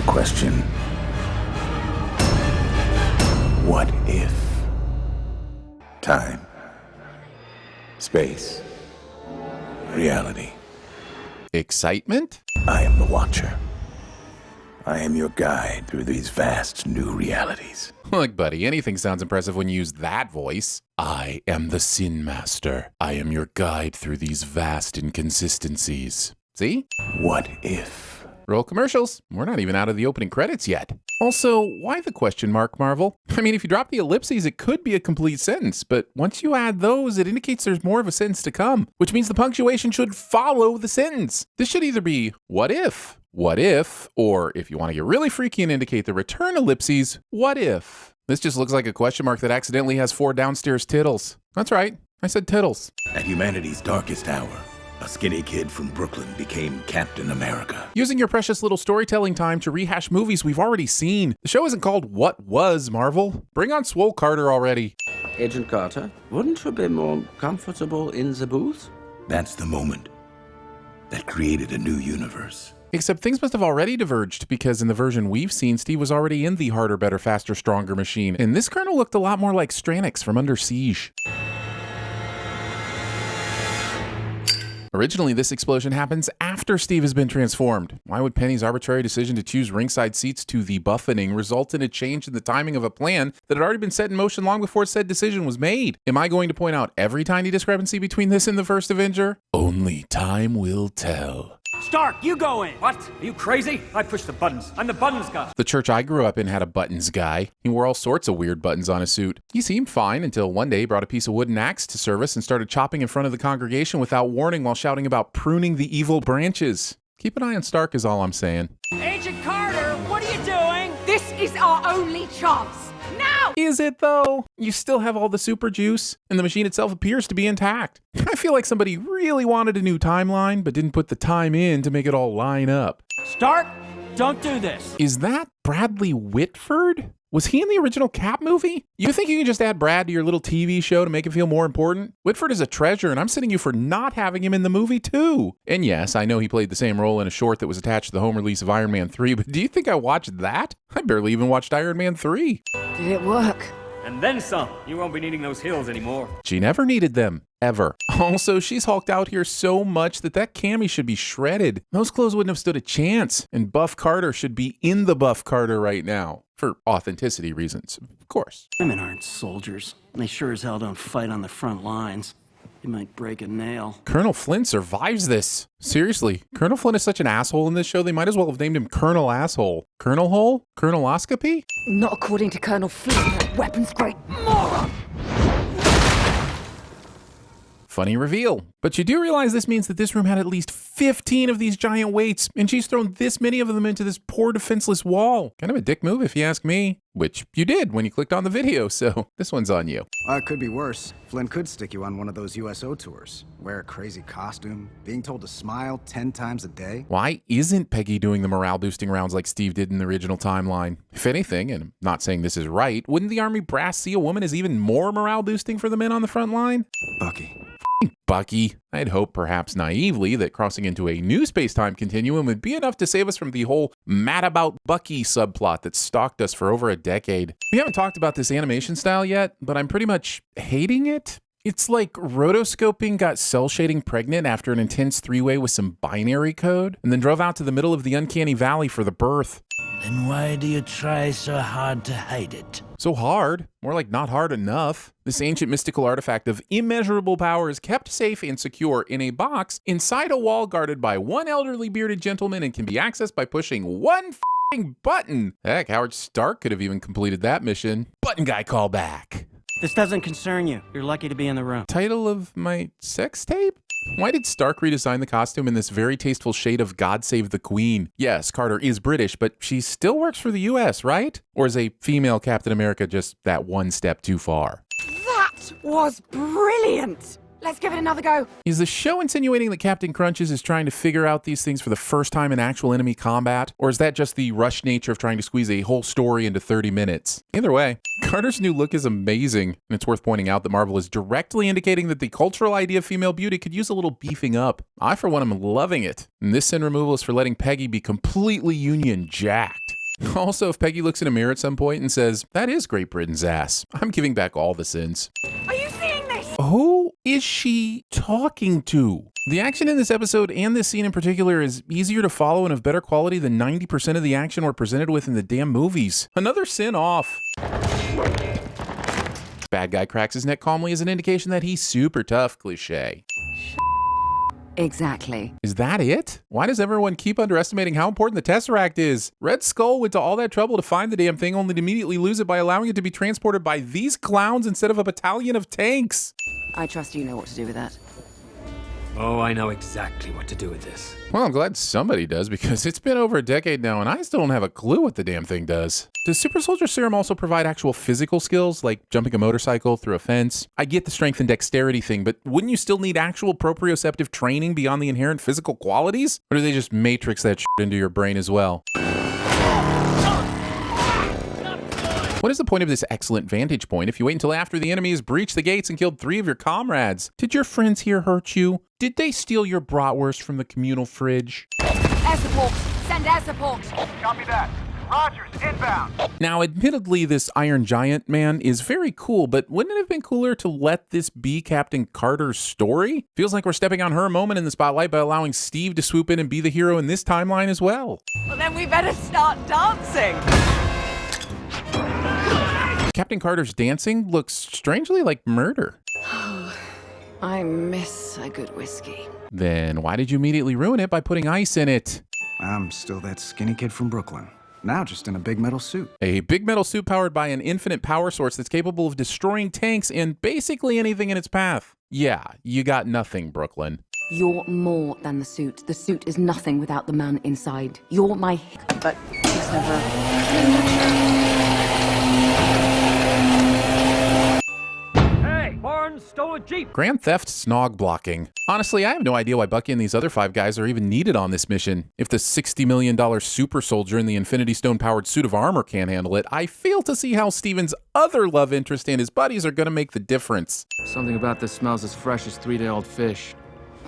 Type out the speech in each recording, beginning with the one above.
the question, what if? Time, space, reality. Excitement? I am the Watcher. I am your guide through these vast new realities. Look, buddy, anything sounds impressive when you use that voice. I am the Sin Master. I am your guide through these vast inconsistencies. See? What if? Roll commercials. We're not even out of the opening credits yet. Also, why the question mark, Marvel? I mean, if you drop the ellipses, it could be a complete sentence, but once you add those, it indicates there's more of a sentence to come, which means the punctuation should follow the sentence. This should either be, what if, or if you want to get really freaky and indicate the return ellipses, what if? This just looks like a question mark that accidentally has 4 downstairs tittles. That's right, I said tittles. At humanity's darkest hour, a skinny kid from Brooklyn became Captain America. Using your precious little storytelling time to rehash movies we've already seen. The show isn't called What Was, Marvel. Bring on Swole Carter already. Agent Carter, wouldn't you be more comfortable in the booth? That's the moment that created a new universe. Except things must have already diverged, because in the version we've seen, Steve was already in the harder, better, faster, stronger machine, and this Colonel looked a lot more like Stranix from Under Siege. Originally, this explosion happens after Steve has been transformed. Why would Penny's arbitrary decision to choose ringside seats to the buffeting result in a change in the timing of a plan that had already been set in motion long before said decision was made? Am I going to point out every tiny discrepancy between this and the first Avenger? Only time will tell. Stark, you go in! What? Are you crazy? I push the buttons. I'm the buttons guy. The church I grew up in had a buttons guy. He wore all sorts of weird buttons on his suit. He seemed fine until one day he brought a piece of wooden axe to service and started chopping in front of the congregation without warning while shouting about pruning the evil branches. Keep an eye on Stark is all I'm saying. Agent Carter, what are you doing? This is our only chance. Now! Is it though? You still have all the super juice, and the machine itself appears to be intact. I feel like somebody really wanted a new timeline, but didn't put the time in to make it all line up. Stark, don't do this. Is that Bradley Whitford? Was he in the original Cap movie? You think you can just add Brad to your little TV show to make it feel more important? Whitford is a treasure, and I'm sitting you for not having him in the movie too. And yes, I know he played the same role in a short that was attached to the home release of Iron Man 3, but do you think I watched that? I barely even watched Iron Man 3. Did it work? And then some. You won't be needing those hills anymore. She never needed them. Ever. Also, she's hulked out here so much that cami should be shredded. Those clothes wouldn't have stood a chance, and Buff Carter should be in the Buff Carter right now. For authenticity reasons, of course. Women aren't soldiers. They sure as hell don't fight on the front lines. They might break a nail. Colonel Flynn survives this. Seriously, Colonel Flynn is such an asshole in this show, they might as well have named him Colonel Asshole. Colonel Hole? Coloneloscopy? Not according to Colonel Flynn, that weapons grade moron! Funny reveal. But you do realize this means that this room had at least 15 of these giant weights, and she's thrown this many of them into this poor defenseless wall. Kind of a dick move if you ask me. Which you did when you clicked on the video, so this one's on you. It could be worse. Flynn could stick you on one of those USO tours. Wear a crazy costume, being told to smile 10 times a day. Why isn't Peggy doing the morale-boosting rounds like Steve did in the original timeline? If anything, and I'm not saying this is right, wouldn't the Army brass see a woman as even more morale-boosting for the men on the front line? Bucky. Bucky. I'd hope, perhaps naively, that crossing into a new space-time continuum would be enough to save us from the whole mad about Bucky subplot that stalked us for over a decade. We haven't talked about this animation style yet, but I'm pretty much hating it. It's like rotoscoping got cell shading pregnant after an intense 3-way with some binary code, and then drove out to the middle of the uncanny valley for the birth. Then why do you try so hard to hide it? So hard? More like not hard enough. This ancient mystical artifact of immeasurable power is kept safe and secure in a box inside a wall guarded by one elderly bearded gentleman and can be accessed by pushing one f***ing button. Heck, Howard Stark could have even completed that mission. Button guy call back. This doesn't concern you. You're lucky to be in the room. Title of my sex tape? Why did Stark redesign the costume in this very tasteful shade of God Save the Queen? Yes, Carter is British, but she still works for the US, right? Or is a female Captain America just that one step too far? That was brilliant! Let's give it another go. Is the show insinuating that Captain Crunches is trying to figure out these things for the first time in actual enemy combat? Or is that just the rush nature of trying to squeeze a whole story into 30 minutes? Either way, Carter's new look is amazing, and it's worth pointing out that Marvel is directly indicating that the cultural idea of female beauty could use a little beefing up. I, for one, am loving it. And this sin removal is for letting Peggy be completely Union jacked. Also, if Peggy looks in a mirror at some point and says, "That is Great Britain's ass," I'm giving back all the sins. Are you seeing this? Who is she talking to? The action in this episode and this scene in particular is easier to follow and of better quality than 90% of the action we're presented with in the damn movies. Another sin off. Bad guy cracks his neck calmly as an indication that he's super tough, cliche. Exactly. Is that it? Why does everyone keep underestimating how important the Tesseract is? Red Skull went to all that trouble to find the damn thing only to immediately lose it by allowing it to be transported by these clowns instead of a battalion of tanks. I trust you know what to do with that. Oh, I know exactly what to do with this. Well, I'm glad somebody does, because it's been over a decade now and I still don't have a clue what the damn thing does. Does Super Soldier Serum also provide actual physical skills, like jumping a motorcycle through a fence? I get the strength and dexterity thing, but wouldn't you still need actual proprioceptive training beyond the inherent physical qualities? Or do they just matrix that shit into your brain as well? What is the point of this excellent vantage point if you wait until after the enemy has breached the gates and killed 3 of your comrades? Did your friends here hurt you? Did they steal your bratwurst from the communal fridge? Air support! Send air support! Copy that. Rogers, inbound. Now, admittedly, this Iron Giant man is very cool, but wouldn't it have been cooler to let this be Captain Carter's story? Feels like we're stepping on her moment in the spotlight by allowing Steve to swoop in and be the hero in this timeline as well. Well, then we better start dancing! Captain Carter's dancing looks strangely like murder. I miss a good whiskey. Then why did you immediately ruin it by putting ice in it? I'm still that skinny kid from Brooklyn. Now just in a big metal suit. A big metal suit powered by an infinite power source that's capable of destroying tanks and basically anything in its path. Yeah, you got nothing, Brooklyn. You're more than the suit. The suit is nothing without the man inside. You're my... But he's never... Hey, Barnes stole a Jeep. Grand Theft Snog blocking. Honestly, I have no idea why Bucky and these other 5 guys are even needed on this mission. If the $60 million super soldier in the Infinity Stone powered suit of armor can't handle it, I fail to see how Steven's other love interest and his buddies are going to make the difference. Something about this smells as fresh as 3-day-old fish.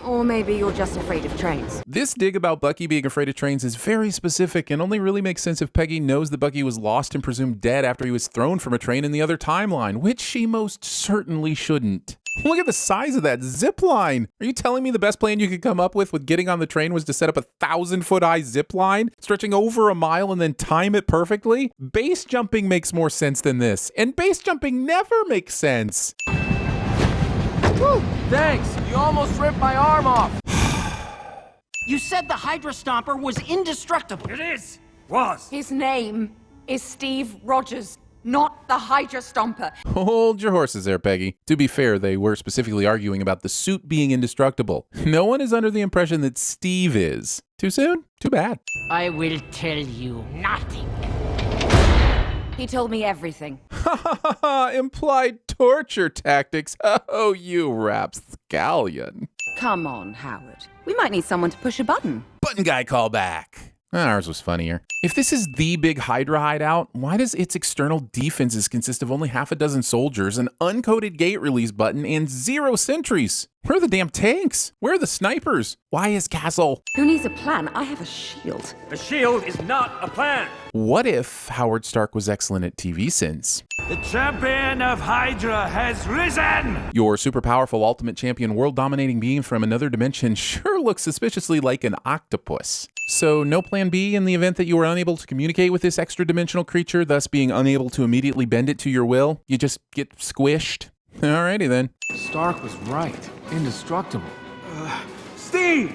Or maybe you're just afraid of trains. This dig about Bucky being afraid of trains is very specific and only really makes sense if Peggy knows that Bucky was lost and presumed dead after he was thrown from a train in the other timeline, which she most certainly shouldn't. Look at the size of that zip line. Are you telling me the best plan you could come up with getting on the train was to set up a 1,000-foot high zip line, stretching over a mile and then time it perfectly? Base jumping makes more sense than this, and base jumping never makes sense. Woo! Thanks! You almost ripped my arm off! You said the Hydra Stomper was indestructible. It is. Was. His name is Steve Rogers, not the Hydra Stomper. Hold your horses there, Peggy. To be fair, they were specifically arguing about the suit being indestructible. No one is under the impression that Steve is. Too soon? Too bad. I will tell you nothing. He told me everything. Implied torture tactics. Oh, you rapscallion. Come on, Howard. We might need someone to push a button. Button guy call back. Ours was funnier. If this is the big Hydra hideout, why does its external defenses consist of only half a dozen soldiers, an uncoded gate release button, and 0 sentries? Where are the damn tanks? Where are the snipers? Why is Castle? Who needs a plan? I have a shield. A shield is not a plan. What if Howard Stark was excellent at TVSins? The champion of Hydra has risen! Your super powerful ultimate champion world dominating being from another dimension sure looks suspiciously like an octopus. So no plan B in the event that you were unable to communicate with this extra dimensional creature, thus being unable to immediately bend it to your will? You just get squished? Alrighty then. Stark was right. Indestructible. Steve!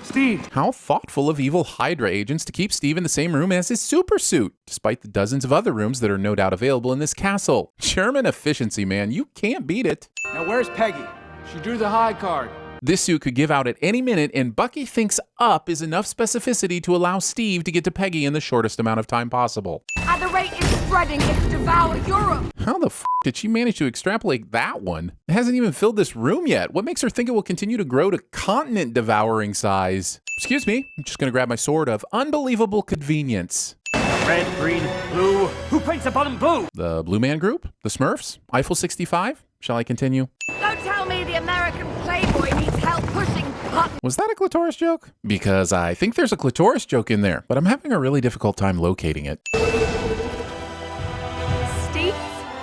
Steve! How thoughtful of evil Hydra agents to keep Steve in the same room as his super suit, despite the dozens of other rooms that are no doubt available in this castle. German efficiency, man. You can't beat it. Now where's Peggy? She drew the high card. This suit could give out at any minute, and Bucky thinks up is enough specificity to allow Steve to get to Peggy in the shortest amount of time possible. At the rate it's spreading, it'll devour Europe. How the f did she manage to extrapolate that one? It hasn't even filled this room yet. What makes her think it will continue to grow to continent-devouring size? Excuse me, I'm just gonna grab my sword of unbelievable convenience. Red, green, blue. Who paints the bottom blue? The Blue Man Group? The Smurfs? Eiffel 65? Shall I continue? Don't tell me the American Playboy needs help pushing Was that a clitoris joke? Because I think there's a clitoris joke in there, but I'm having a really difficult time locating it. Steve?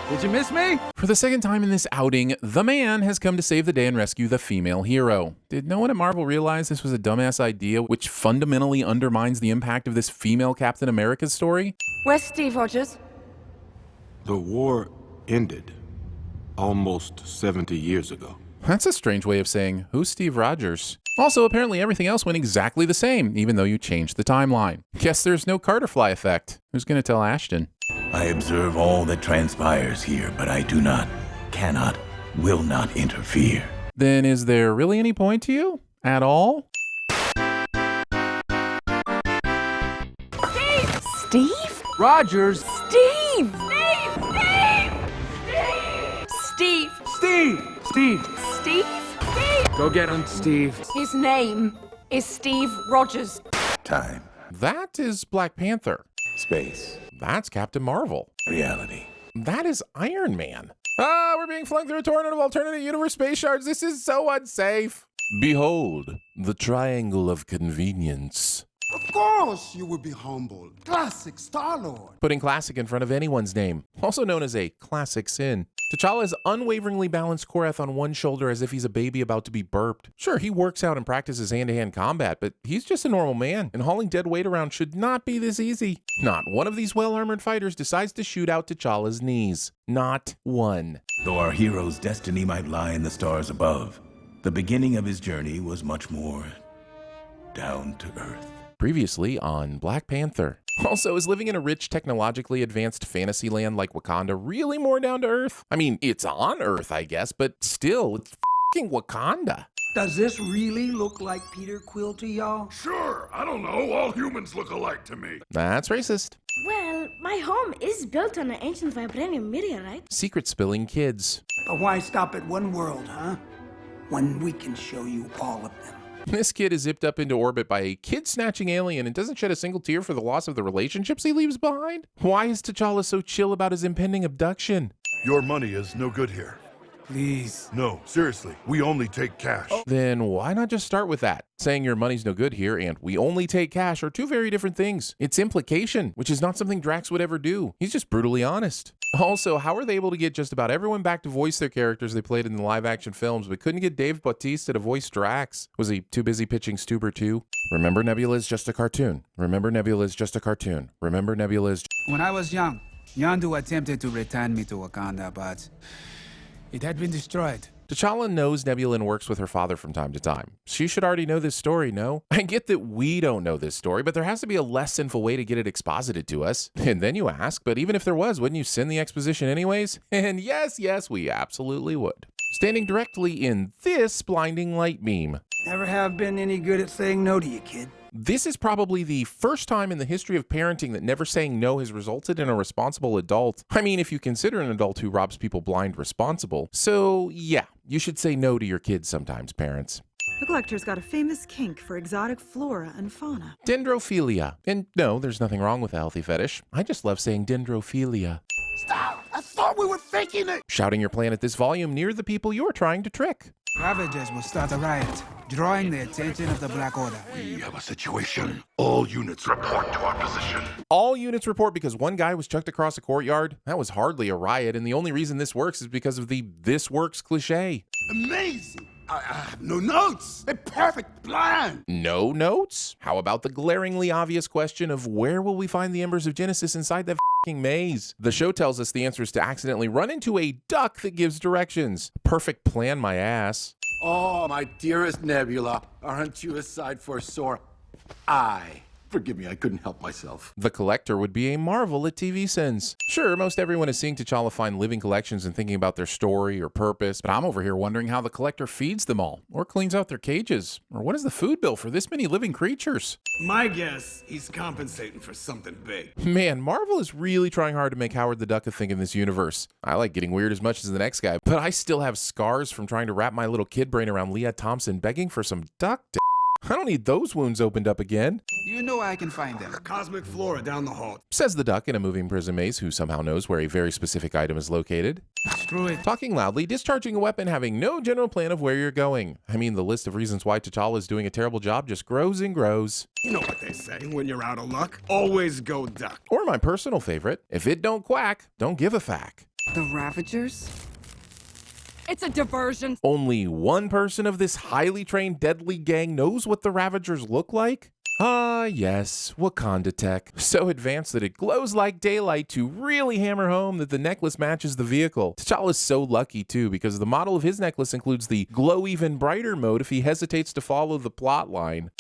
Did you miss me? For the second time in this outing, the man has come to save the day and rescue the female hero. Did no one at Marvel realize this was a dumbass idea which fundamentally undermines the impact of this female Captain America story? Where's Steve Rogers? The war ended almost 70 years ago. That's a strange way of saying, who's Steve Rogers? Also, apparently everything else went exactly the same, even though you changed the timeline. Guess there's no Carterfly effect. Who's gonna tell Ashton? I observe all that transpires here, but I do not, cannot, will not interfere. Then is there really any point to you? At all? Steve? Rogers. Steve! Steve! Steve. Steve. Steve? Go get him, Steve. His name is Steve Rogers. Time, That is Black Panther. space, That's Captain Marvel. reality. That is Iron Man. Ah, we're being flung through a tornado of alternate universe space shards. This is so unsafe. Behold, the triangle of convenience. Of course you would be humbled. Classic Star-Lord. Putting classic in front of anyone's name, also known as a classic sin. T'Challa has unwaveringly balanced Korath on one shoulder as if he's a baby about to be burped. Sure, he works out and practices hand-to-hand combat, but he's just a normal man, and hauling dead weight around should not be this easy. Not one of these well-armored fighters decides to shoot out T'Challa's knees. Not one. Though our hero's destiny might lie in the stars above, the beginning of his journey was much more down to earth. Previously on Black Panther. Also, is living in a rich, technologically advanced fantasy land like Wakanda really more down to earth? I mean, it's on Earth, I guess, but still, it's f***ing Wakanda. Does this really look like Peter Quill to y'all? Sure, I don't know. All humans look alike to me. That's racist. Well, my home is built on an ancient vibranium meteorite. Secret spilling kids. But why stop at one world, huh? When we can show you all of them. This kid is zipped up into orbit by a kid-snatching alien and doesn't shed a single tear for the loss of the relationships he leaves behind? Why is T'Challa so chill about his impending abduction? Your money is no good here. Please. No, seriously, we only take cash. Then why not just start with that? Saying your money's no good here and we only take cash are two very different things. It's implication, which is not something Drax would ever do. He's just brutally honest. Also, how are they able to get just about everyone back to voice their characters they played in the live-action films, but couldn't get Dave Bautista to voice Drax? Was he too busy pitching Stuber 2? Remember, Nebula is just a cartoon. Remember, Nebula is just a cartoon. Remember, Nebula is... When I was young, Yondu attempted to return me to Wakanda, but it had been destroyed. T'Challa knows Nebula and works with her father from time to time. She should already know this story, no? I get that we don't know this story, but there has to be a less sinful way to get it exposited to us. And then you ask, but even if there was, wouldn't you send the exposition anyways? And yes, we absolutely would. Standing directly in this blinding light beam. Never have been any good at saying no to you, kid. This is probably the first time in the history of parenting that never saying no has resulted in a responsible adult. I mean, if you consider an adult who robs people blind responsible. So yeah, you should say no to your kids sometimes, parents. The collector's got a famous kink for exotic flora and fauna. Dendrophilia. And no, there's nothing wrong with a healthy fetish. I just love saying dendrophilia. Stop! I thought we were faking it! Shouting your plan at this volume near the people you are trying to trick. Ravagers will start a riot, drawing the attention of the Black Order. We have a situation. All units report to our position. All units report because one guy was chucked across a courtyard. That was hardly a riot, and the only reason this works is because of the "this works" cliche. Amazing! I have no notes! A perfect plan! No notes? How about the glaringly obvious question of where will we find the embers of Genesis inside that f***ing maze? The show tells us the answer is to accidentally run into a duck that gives directions. Perfect plan, my ass. Oh, my dearest Nebula, aren't you a sight for sore eye? Forgive me, I couldn't help myself. The Collector would be a marvel at TVSins. Sure, most everyone is seeing T'Challa find living collections and thinking about their story or purpose, but I'm over here wondering how the Collector feeds them all, or cleans out their cages, or what is the food bill for this many living creatures? My guess, he's compensating for something big. Man, Marvel is really trying hard to make Howard the Duck a thing in this universe. I like getting weird as much as the next guy, but I still have scars from trying to wrap my little kid brain around Leah Thompson begging for some duck. I don't need those wounds opened up again. You know I can find them. Cosmic flora down the hall. Says the duck in a moving prison maze who somehow knows where a very specific item is located. Screw it. Talking loudly, discharging a weapon, having no general plan of where you're going. I mean, the list of reasons why T'Challa is doing a terrible job just grows and grows. You know what they say, when you're out of luck, always go duck. Or my personal favorite, if it don't quack, don't give a fack. The Ravagers? It's a diversion. Only one person of this highly trained deadly gang knows what the Ravagers look like? Ah, yes, Wakanda tech. So advanced that it glows like daylight to really hammer home that the necklace matches the vehicle. T'Challa's so lucky too, because the model of his necklace includes the glow even brighter mode if he hesitates to follow the plot line.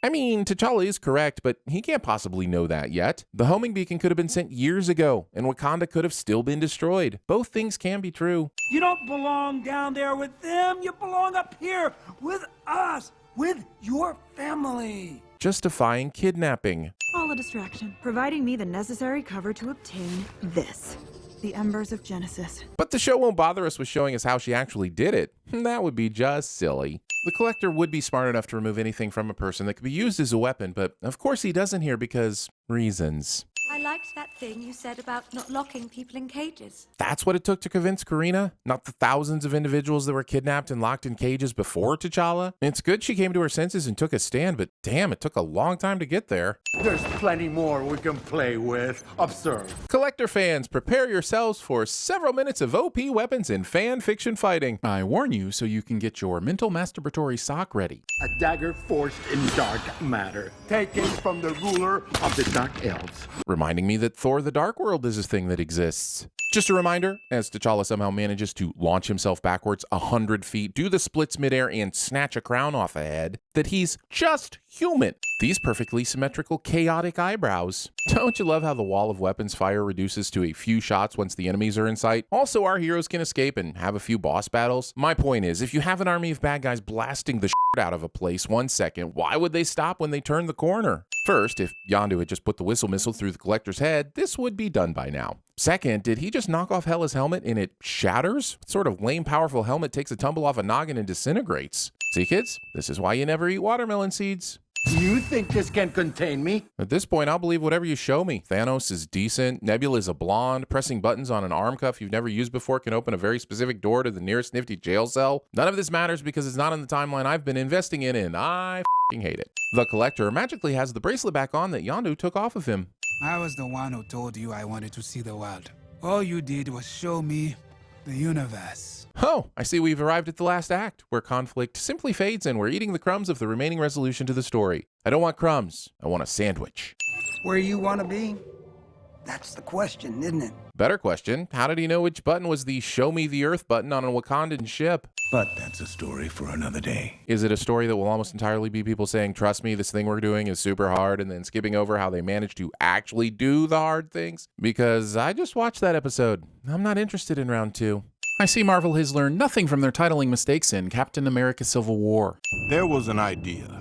I mean, T'Challa is correct, but he can't possibly know that yet. The homing beacon could have been sent years ago, and Wakanda could have still been destroyed. Both things can be true. You don't belong down there with them. You belong up here with us, with your family. Justifying kidnapping. All a distraction, providing me the necessary cover to obtain this. The Embers of Genesis. But the show won't bother us with showing us how she actually did it. That would be just silly. The Collector would be smart enough to remove anything from a person that could be used as a weapon, but of course he doesn't here because reasons. I liked that thing you said about not locking people in cages. That's what it took to convince Karina, not the thousands of individuals that were kidnapped and locked in cages before T'Challa. It's good she came to her senses and took a stand, but damn, it took a long time to get there. There's plenty more we can play with. Observe. Collector fans, prepare yourselves for several minutes of OP weapons and fan fiction fighting. I warn you so you can get your mental masturbatory sock ready. A dagger forged in dark matter, taken from the ruler of the Dark Elves. Reminding me that Thor the Dark World is a thing that exists. Just a reminder, as T'Challa somehow manages to launch himself backwards 100 feet, do the splits midair, and snatch a crown off a head, that he's just human. These perfectly symmetrical, chaotic eyebrows. Don't you love how the wall of weapons fire reduces to a few shots once the enemies are in sight? Also, our heroes can escape and have a few boss battles. My point is, if you have an army of bad guys blasting the shit out of a place 1 second, why would they stop when they turn the corner? First, if Yondu had just put the whistle missile through the Collector's head, this would be done by now. Second, did he just knock off Hela's helmet and it shatters? What sort of lame, powerful helmet takes a tumble off a noggin and disintegrates? See, kids, this is why you never eat watermelon seeds. You think this can contain me? At this point, I'll believe whatever you show me. Thanos is decent, Nebula is a blonde, pressing buttons on an arm cuff you've never used before can open a very specific door to the nearest nifty jail cell. None of this matters because it's not in the timeline I've been investing in, and I f***ing hate it. The Collector magically has the bracelet back on that Yondu took off of him. I was the one who told you I wanted to see the world. All you did was show me the universe. Oh, I see we've arrived at the last act, where conflict simply fades and we're eating the crumbs of the remaining resolution to the story. I don't want crumbs, I want a sandwich. Where you want to be? That's the question, isn't it? Better question, how did he know which button was the Show Me the Earth button on a Wakandan ship? But that's a story for another day. Is it a story that will almost entirely be people saying, trust me, this thing we're doing is super hard, and then skipping over how they managed to actually do the hard things? Because I just watched that episode. I'm not interested in round 2. I see Marvel has learned nothing from their titling mistakes in Captain America Civil War. There was an idea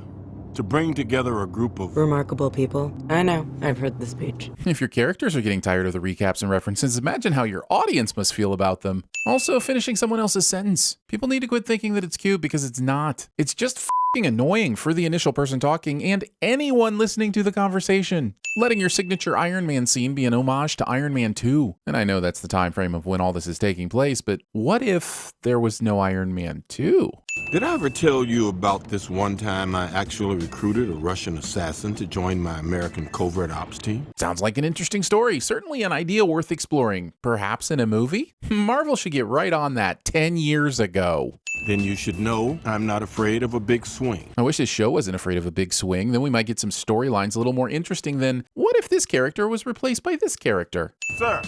to bring together a group of remarkable people. I know, I've heard the speech. If your characters are getting tired of the recaps and references, imagine how your audience must feel about them. Also, finishing someone else's sentence. People need to quit thinking that it's cute because it's not. It's just f***ing annoying for the initial person talking and anyone listening to the conversation. Letting your signature Iron Man scene be an homage to Iron Man 2. And I know that's the time frame of when all this is taking place, but what if there was no Iron Man 2? Did I ever tell you about this one time I actually recruited a Russian assassin to join my American covert ops team? Sounds like an interesting story. Certainly an idea worth exploring. Perhaps in a movie? Marvel should get right on that 10 years ago. Then you should know I'm not afraid of a big swing. I wish this show wasn't afraid of a big swing. Then we might get some storylines a little more interesting than, what if this character was replaced by this character? Sir,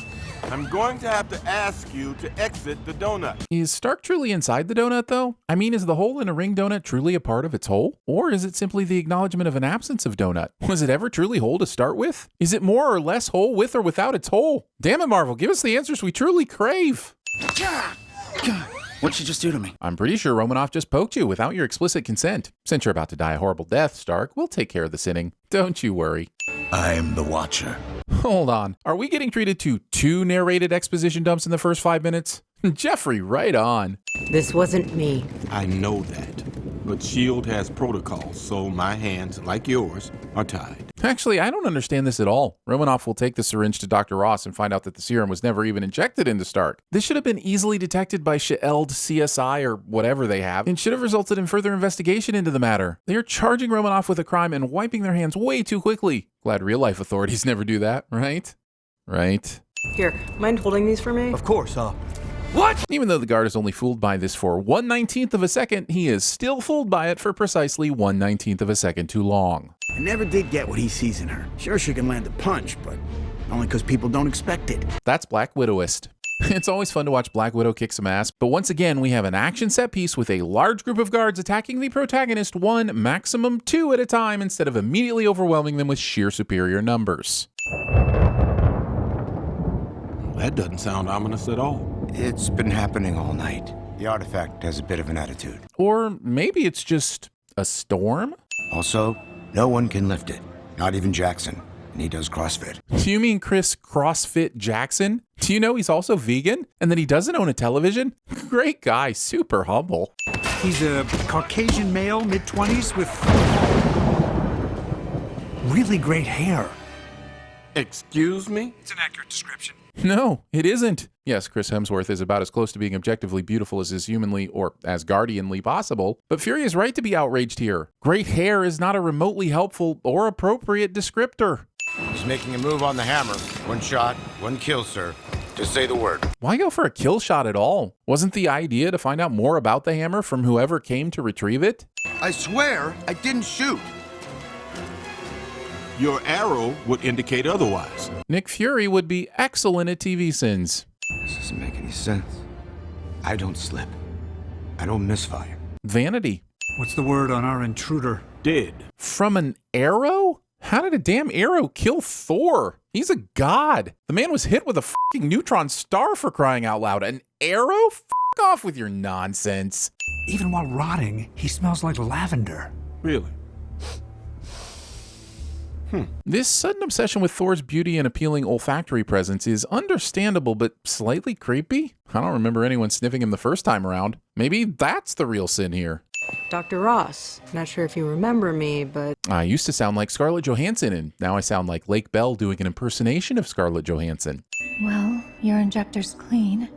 I'm going to have to ask you to exit the donut. Is Stark truly inside the donut, though? I mean, is the hole in a ring donut truly a part of its whole? Or is it simply the acknowledgement of an absence of donut? Was it ever truly whole to start with? Is it more or less whole with or without its hole? Damn it, Marvel, give us the answers we truly crave. What'd she just do to me? I'm pretty sure Romanoff just poked you without your explicit consent. Since you're about to die a horrible death, Stark, we'll take care of the sinning. Don't you worry. I'm the Watcher. Hold on. Are we getting treated to 2 narrated exposition dumps in the first 5 minutes? Jeffrey, right on. This wasn't me. I know that. but S.H.I.E.L.D. has protocols, so my hands, like yours, are tied. Actually, I don't understand this at all. Romanoff will take the syringe to Dr. Ross and find out that the serum was never even injected into Stark. This should have been easily detected by S.H.I.E.L.D., CSI, or whatever they have, and should have resulted in further investigation into the matter. They are charging Romanoff with a crime and wiping their hands way too quickly. Glad real-life authorities never do that, right? Right? Here, mind holding these for me? Of course, What? Even though the guard is only fooled by this for 1/19th of a second, he is still fooled by it for precisely 1/19th of a second too long. I never did get what he sees in her. Sure, she can land a punch, but only because people don't expect it. That's Black Widowist. It's always fun to watch Black Widow kick some ass, but once again, we have an action set piece with a large group of guards attacking the protagonist 1, maximum 2 at a time, instead of immediately overwhelming them with sheer superior numbers. That doesn't sound ominous at all. It's been happening all night. The artifact has a bit of an attitude. Or maybe it's just a storm? Also, no one can lift it. Not even Jackson. And he does CrossFit. Do you mean Chris CrossFit Jackson? Do you know he's also vegan? And that he doesn't own a television? Great guy, super humble. He's a Caucasian male, mid-20s, with really great hair. Excuse me? It's an accurate description. No, it isn't. Yes, Chris Hemsworth is about as close to being objectively beautiful as is humanly or Asgardianly possible, but Fury is right to be outraged here. Great hair is not a remotely helpful or appropriate descriptor. He's making a move on the hammer. One shot, one kill, sir. Just say the word. Why go for a kill shot at all? Wasn't the idea to find out more about the hammer from whoever came to retrieve it? I swear I didn't shoot. Your arrow would indicate otherwise. Nick Fury would be excellent at TVSins. This doesn't make any sense. I don't slip. I don't misfire. Vanity. What's the word on our intruder? Dead. From an arrow? How did a damn arrow kill Thor? He's a god. The man was hit with a fucking neutron star, for crying out loud. An arrow? Fuck off with your nonsense. Even while rotting, he smells like lavender. Really? This sudden obsession with Thor's beauty and appealing olfactory presence is understandable, but slightly creepy. I don't remember anyone sniffing him the first time around. Maybe that's the real sin here. Dr. Ross, not sure if you remember me, but... I used to sound like Scarlett Johansson, and now I sound like Lake Bell doing an impersonation of Scarlett Johansson. Well, your injector's clean,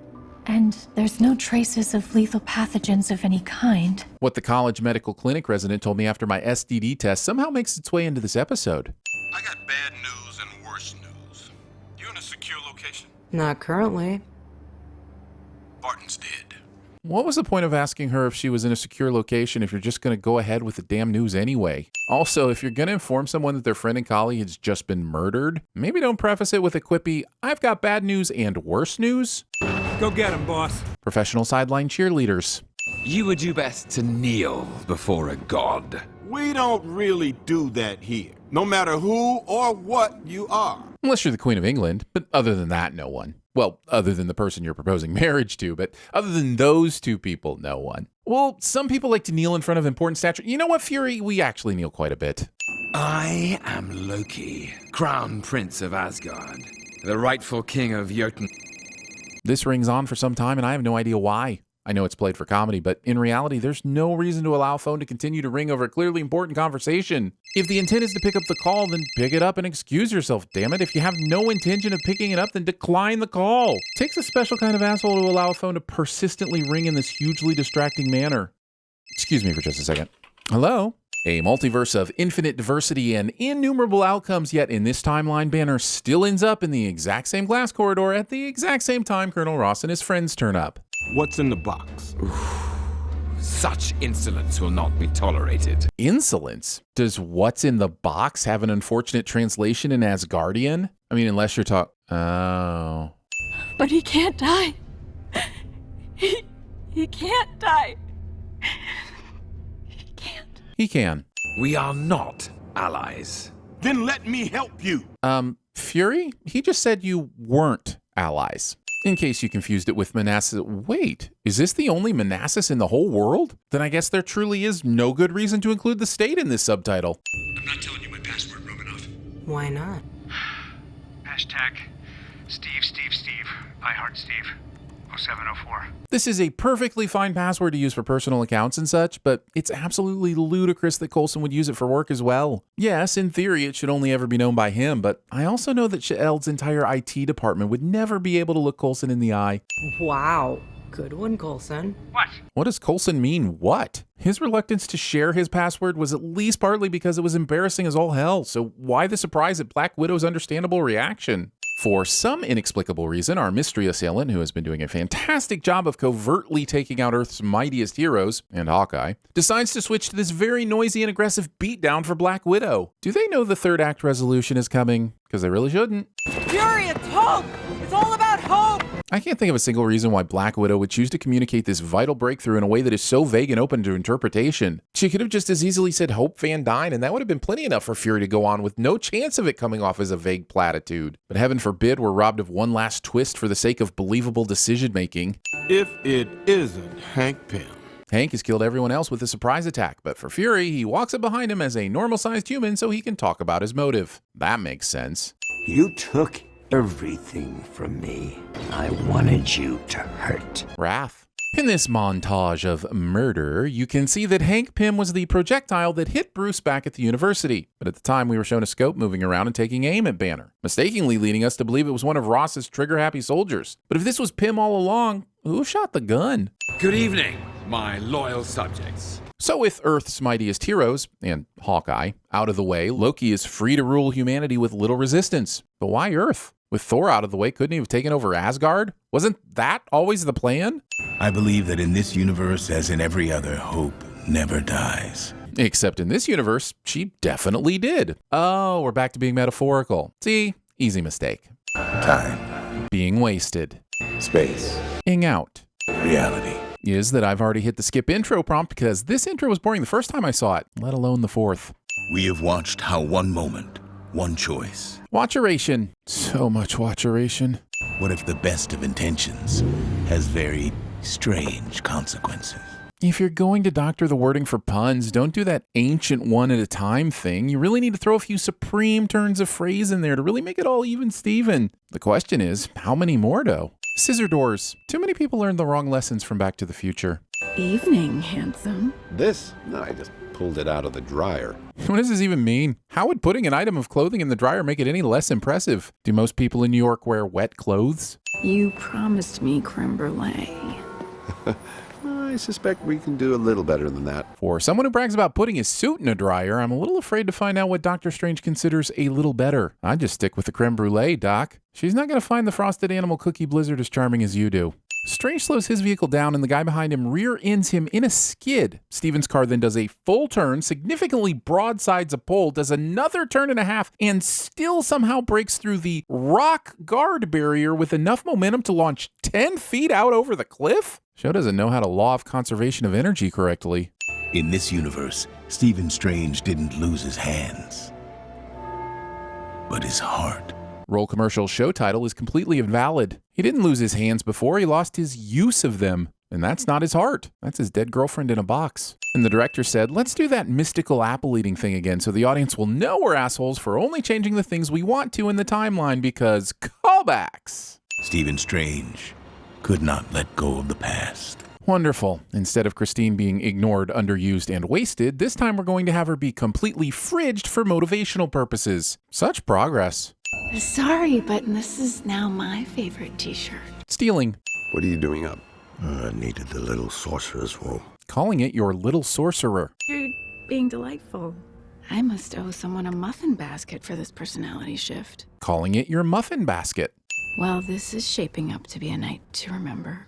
and there's no traces of lethal pathogens of any kind. What the college medical clinic resident told me after my STD test somehow makes its way into this episode. I got bad news and worse news. You in a secure location? Not currently. Barton's dead. What was the point of asking her if she was in a secure location if you're just going to go ahead with the damn news anyway? Also, if you're going to inform someone that their friend and colleague has just been murdered, maybe don't preface it with a quippy, I've got bad news and worse news. Go get him, boss. Professional sideline cheerleaders. You would do best to kneel before a god. We don't really do that here, no matter who or what you are. Unless you're the Queen of England, but other than that, no one. Well, other than the person you're proposing marriage to, but other than those two people, no one. Well, some people like to kneel in front of important statues. You know what, Fury? We actually kneel quite a bit. I am Loki, Crown Prince of Asgard, the rightful king of Jotun. This rings on for some time, and I have no idea why. I know it's played for comedy, but in reality, there's no reason to allow a phone to continue to ring over a clearly important conversation. If the intent is to pick up the call, then pick it up and excuse yourself, damn it. If you have no intention of picking it up, then decline the call. It takes a special kind of asshole to allow a phone to persistently ring in this hugely distracting manner. Excuse me for just a second. Hello? A multiverse of infinite diversity and innumerable outcomes, yet in this timeline, Banner still ends up in the exact same glass corridor at the exact same time Colonel Ross and his friends turn up. What's in the box? Such insolence will not be tolerated. Insolence? Does what's in the box have an unfortunate translation in Asgardian? I mean, unless you're talking... Oh. But he can't die. He can't die. He can't. He can. We are not allies. Then let me help you. Fury? He just said you weren't allies. In case you confused it with Manassas. Wait, is this the only Manassas in the whole world? Then I guess there truly is no good reason to include the state in this subtitle. I'm not telling you my password, Romanoff. Why not? Hashtag Steve. I heart Steve. 0704. This is a perfectly fine password to use for personal accounts and such, but it's absolutely ludicrous that Coulson would use it for work as well. Yes, in theory, it should only ever be known by him, but I also know that Sheld's entire IT department would never be able to look Coulson in the eye. Wow. Good one, Coulson. What does Coulson mean, what? His reluctance to share his password was at least partly because it was embarrassing as all hell, so why the surprise at Black Widow's understandable reaction? For some inexplicable reason, our mystery assailant, who has been doing a fantastic job of covertly taking out Earth's mightiest heroes, and Hawkeye, decides to switch to this very noisy and aggressive beatdown for Black Widow. Do they know the third act resolution is coming? Because they really shouldn't. Fury, it's hope! It's all about hope! I can't think of a single reason why Black Widow would choose to communicate this vital breakthrough in a way that is so vague and open to interpretation. She could have just as easily said Hope Van Dyne, and that would have been plenty enough for Fury to go on with no chance of it coming off as a vague platitude. But heaven forbid we're robbed of one last twist for the sake of believable decision-making. If it isn't Hank Pym. Hank has killed everyone else with a surprise attack, but for Fury, he walks up behind him as a normal-sized human so he can talk about his motive. That makes sense. You took everything from me. I wanted you to hurt. Wrath. In this montage of murder, you can see that Hank Pym was the projectile that hit Bruce back at the university. But at the time, we were shown a scope moving around and taking aim at Banner, mistakenly leading us to believe it was one of Ross's trigger-happy soldiers. But if this was Pym all along, who shot the gun? Good evening, my loyal subjects. So with Earth's mightiest heroes, and Hawkeye, out of the way, Loki is free to rule humanity with little resistance. But why Earth? With Thor out of the way, couldn't he have taken over Asgard? Wasn't that always the plan? I believe that in this universe, as in every other, hope never dies. Except in this universe, she definitely did. Oh, we're back to being metaphorical. See? Easy mistake. Time. Being wasted. Space. Ing out. Reality. Is that I've already hit the skip intro prompt because this intro was boring the first time I saw it, let alone the fourth. We have watched how one moment, one choice. Watcheration. So much watcheration. What if the best of intentions has very strange consequences? If you're going to doctor the wording for puns, don't do that ancient one at a time thing. You really need to throw a few supreme turns of phrase in there to really make it all even Steven. The question is, how many more though? Scissor doors. Too many people learned the wrong lessons from Back to the Future. Evening, handsome. This? No, I just pulled it out of the dryer. What does this even mean? How would putting an item of clothing in the dryer make it any less impressive? Do most people in New York wear wet clothes? You promised me creme brulee. I suspect we can do a little better than that. For someone who brags about putting his suit in a dryer, I'm a little afraid to find out what Doctor Strange considers a little better. I'd just stick with the creme brulee, Doc. She's not going to find the frosted animal cookie blizzard as charming as you do. Strange slows his vehicle down and the guy behind him rear ends him in a skid. Steven's car then does a full turn, significantly broadsides a pole, does another turn and a half, and still somehow breaks through the rock guard barrier with enough momentum to launch 10 feet out over the cliff? Show doesn't know how to law of conservation of energy correctly. In this universe, Stephen Strange didn't lose his hands, but his heart. Roll commercial show title is completely invalid. He didn't lose his hands before, he lost his use of them. And that's not his heart. That's his dead girlfriend in a box. And the director said, let's do that mystical apple eating thing again so the audience will know we're assholes for only changing the things we want to in the timeline because callbacks. Stephen Strange could not let go of the past. Wonderful. Instead of Christine being ignored, underused, and wasted, this time we're going to have her be completely fridged for motivational purposes. Such progress. Sorry, but this is now my favorite t-shirt. Stealing. What are you doing up? I needed the little sorcerer's room. Calling it your little sorcerer. You're being delightful. I must owe someone a muffin basket for this personality shift. Calling it your muffin basket. Well, this is shaping up to be a night to remember.